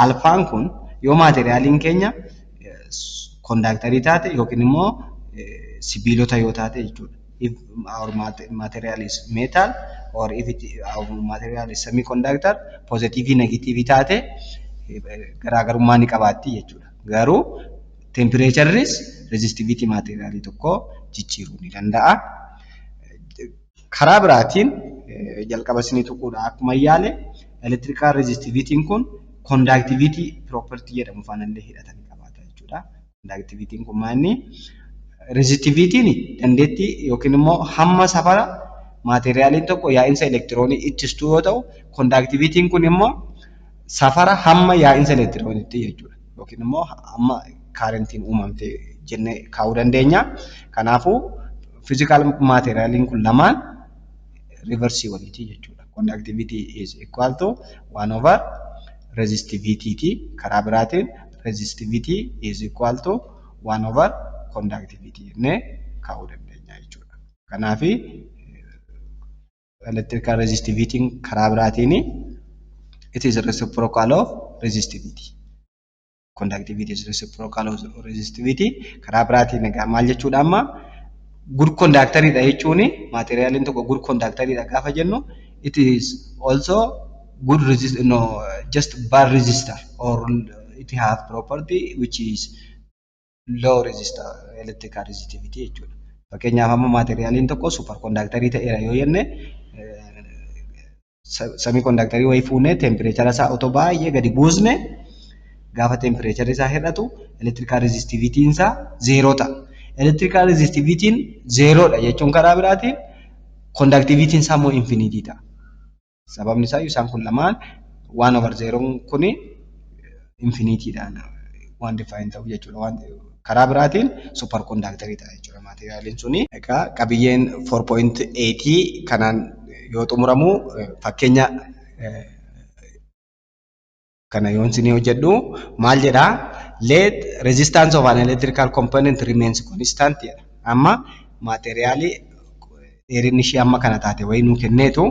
alfaan kun yoo maateriyaaliin keenya conductorii taate yookiin immoo sibiilota yoo taate jechuudha. If our material is metal or if our material is semiconductor, positive negative taate garaagarummaa ni qabaatti jechuudha. Garuu temperatureis resistivity materialii tokko jijjiiruu ni danda'a. Karaa biraatiin jalqaba isinii tuquudha akkuma yaale electrical resistivity kun conductivity property jedhamu faanallee hidhatanii qabaata jechuudha. Conductivity kun maanni resistivity dandeettii yookiin immoo hamma safara maateriyaaliin tokko yaa'insa elektiroonii ittistuu yoo ta'u, conductivity kun immoo safara hamma yaa'insa elektirooniitti jechuudha. Yookiin immoo hamma kaarentiin uumamte jennee kaa'uu dandeenya. Kanaafuu physical materiyaaliin kun lamaan reversii waliiti jechuudha. Conductivity is equal to 1 over resistivity. Karaa biraatiin resistivity is equal to 1 over conductivity jennee kaa'uu dandeenya jechuudha. Kanaafi electrical resistivity karaa biraatiin it is reciprocal of resistivity. Conductivity is reciprocal of resistivity. Karaa biraatiin egaa maal jechuudha amma good conductorii dha jechuun maateriyaaliin tokko good conductorii dha gaafa jennu it is also good just bad resistor or it have property which is low resistor electrical resistivity jechuudha. Fakkeenyaaf amma maateriyaaliin tokko super conductorii ta'eera yoo jenne semiconductorii wayii fuunee temperature isaa otoo baay'ee gadi buusne gaafa temperature isaa hir'atu electrical resistivity isaa 0 ta'a. Electrical resistivity 0 dha jechuun karaa biraatiin conductivity isaa immoo infinity ta'a. Sababni isaa isaan kun lamaan 1 over 0 kun infinity dhaan waan define ta'u jechuudha. Karaa biraatiin super conductorii ta'a jechuudha maateriyaaliin suni. Egaa qabiyyeen 4.8 kanaan yoo xumuramu fakkeenya kana yoon isin hojjedhu maal jedhaa let resistance of an electrical component remains constant jedha. Amma maateriyaalii dheerinni ishee amma kana taate wayii nuu kenneetu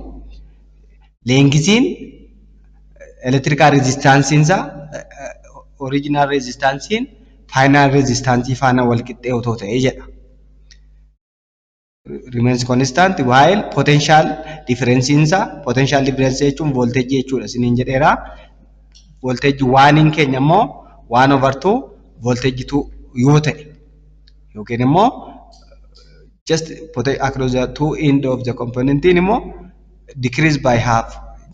leengisiin electrical resistance isaa original resistance final resistance faana wal qixxee otoo ta'ee jedha. Remains constant while potential difference isaa potential difference jechuun voltage jechuudha isiniin jedheera. Voltage 1 keenya immoo 1 over 2 voltage 2 yoo ta'e yookiin immoo just across the two end of the component immoo decrease by half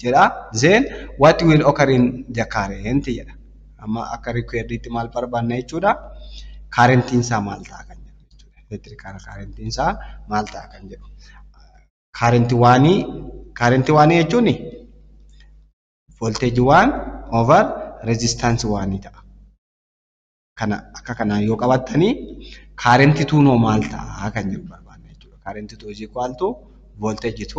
jedha. Then what will occur in the current jedha. Amma akka required itti maal barbaanna jechuudha. Currentiin isaa maal ta'a kan jedhu jechuudha. Electrical currentiin isaa maal ta'a kan jedhu. Current 1 jechuun voltage 1 over resistance 1 ta'a. Kana akka kana yoo qabattanii current 2 no maal ta'a kan jedhu barbaanna jechuudha. Current 2 is equal to voltage 2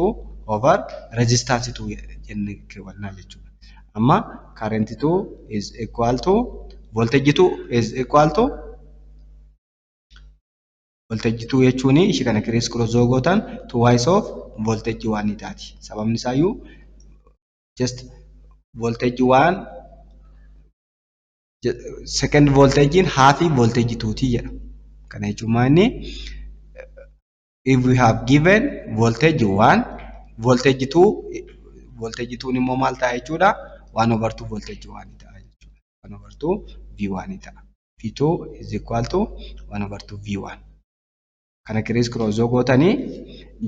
over resistance 2 jennee keewwannaa jechuudha. Amma current 2 is equal to voltage 2 is equal to voltage 2 jechuun ishee kana cross yoo gootan 2 of voltage 1 taati. Sababni isaa iyyuu just voltage 1 second voltage in half voltage 2 ti jedha. Kana jechuun maanni if we have given voltage 1 voltage 2 immoo maal ta'a jechuudha 1 over 2 voltage 1 ta'a jechuudha. 1 over 2 V1 ta'a. V2 is equal to 1 over 2 V1. Kana cross yoo gootanii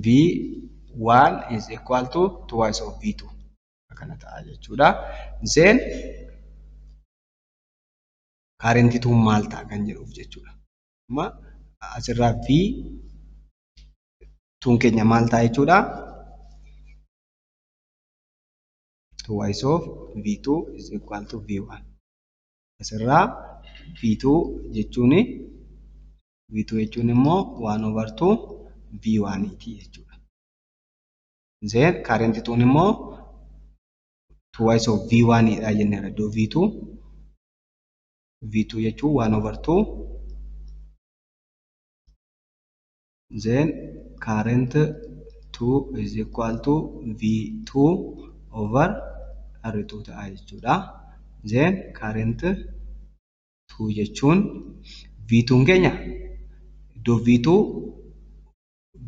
V1 is equal to twice of V2. Kana ta'a jechuudha. Then current 2 maal ta'a kan jedhuuf jechuudha. Amma asirraa V2 keenya maal ta'a jechuudha. Twice of V2 is equal to V1. Asirraa V2 jechuun immoo 1 over 2 V1 ti jechuudha. Then current 2 immoo twice of V1 dha jenneera iddoo V2 jechuun 1 over 2 then current 2 is equal to V2 over R2 ta'a jechuudha. Then current 2 jechuun V2 keenya iddoo V2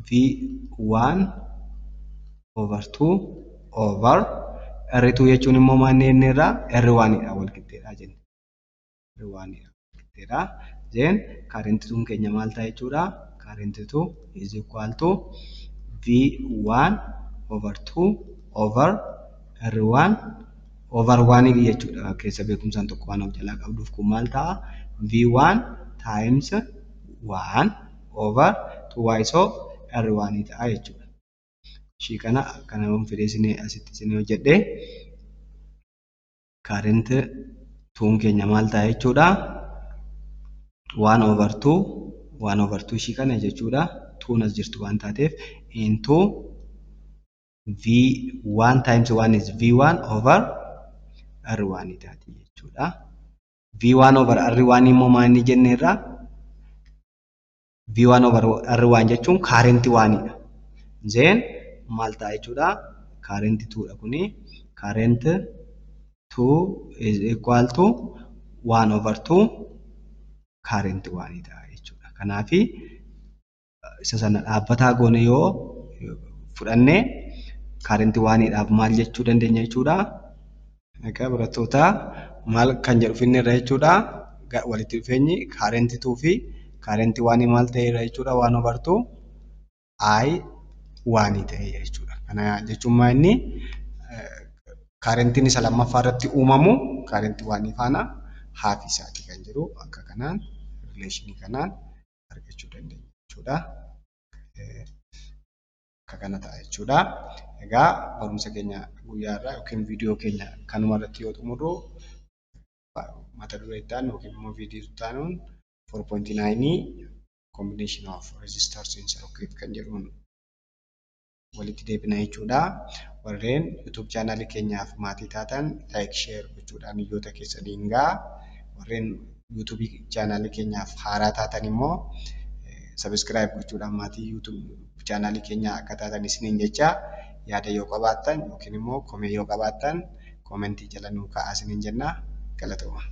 V1 over 2 over R2 jechuun immoo maal inni irraa R1 dha wal qixxeedha jenna. R1 dha wal qixxeedha. Then current 2 keenya maal ta'a jechuudha? Current 2 is equal to V1 over 2 over R1 over 1 jechuudha. Keessa beekumsaan tokko waan of jalaa qabduuf kun maal ta'a? V1 times 1 over 2y of R1 ta'a jechuudha. Ishii kana fedhee asitti isin hojjedhee current 2 keenya maal ta'a jechuudha? 1 over 2 ishii kana jechuudha. 2 as jirtu waan taateef into V1 times 1 is V1 over R1 taati jechuudha. V1 over R1 immoo maal inni jenneerra? V1 over R1 jechuun current 1 dha. Then maal ta'a jechuudha? Current 2 dha kuni. Current 2 is equal to 1 over 2 current 1 ta'a jechuudha. Kanaafi isa sana dhaabbataa goone yoo fudhanne current 1 dhaaf maal jechuu dandeenya jechuudha? Egaa barattoota maal kan jedhu finneerra jechuudha. Walitti dhufeenyi current 2 fi current 1 maal ta'eera jechuudha? 1 over 2 I1 ta'e jechuudha. Kana jechuun maal inni currentiin isa lammaffaa irratti uumamu current 1 faana half isaati kan jedhu akka kanaan rileeshinii kanaan argachuu dandeenya jechuudha. Akka kana ta'a jechuudha. Egaa barumsa keenya guyyaa irraa yookiin viidiyoo keenya kanuma irratti yoo xumurru mata duree itti aanu yookiin immoo viidiyoo itti aanuun 4.9 combination of resistors in circuit kan jedhuun walitti deebina jechuudha. Warreen YouTube chaanalii keenyaaf maatii taatan like share gochuudhaan hiriyoota keessaniin ga'a. Warreen YouTube chaanalii keenyaaf haaraa taatan immoo subscribe gochuudhaan maatii YouTube chaanalii keenyaa akka taatan isiniin jecha yaada yoo qabaattan yookiin immoo komee yoo qabaattan komentii jala nuu kaa'aa isiniin jenna. Galatooma.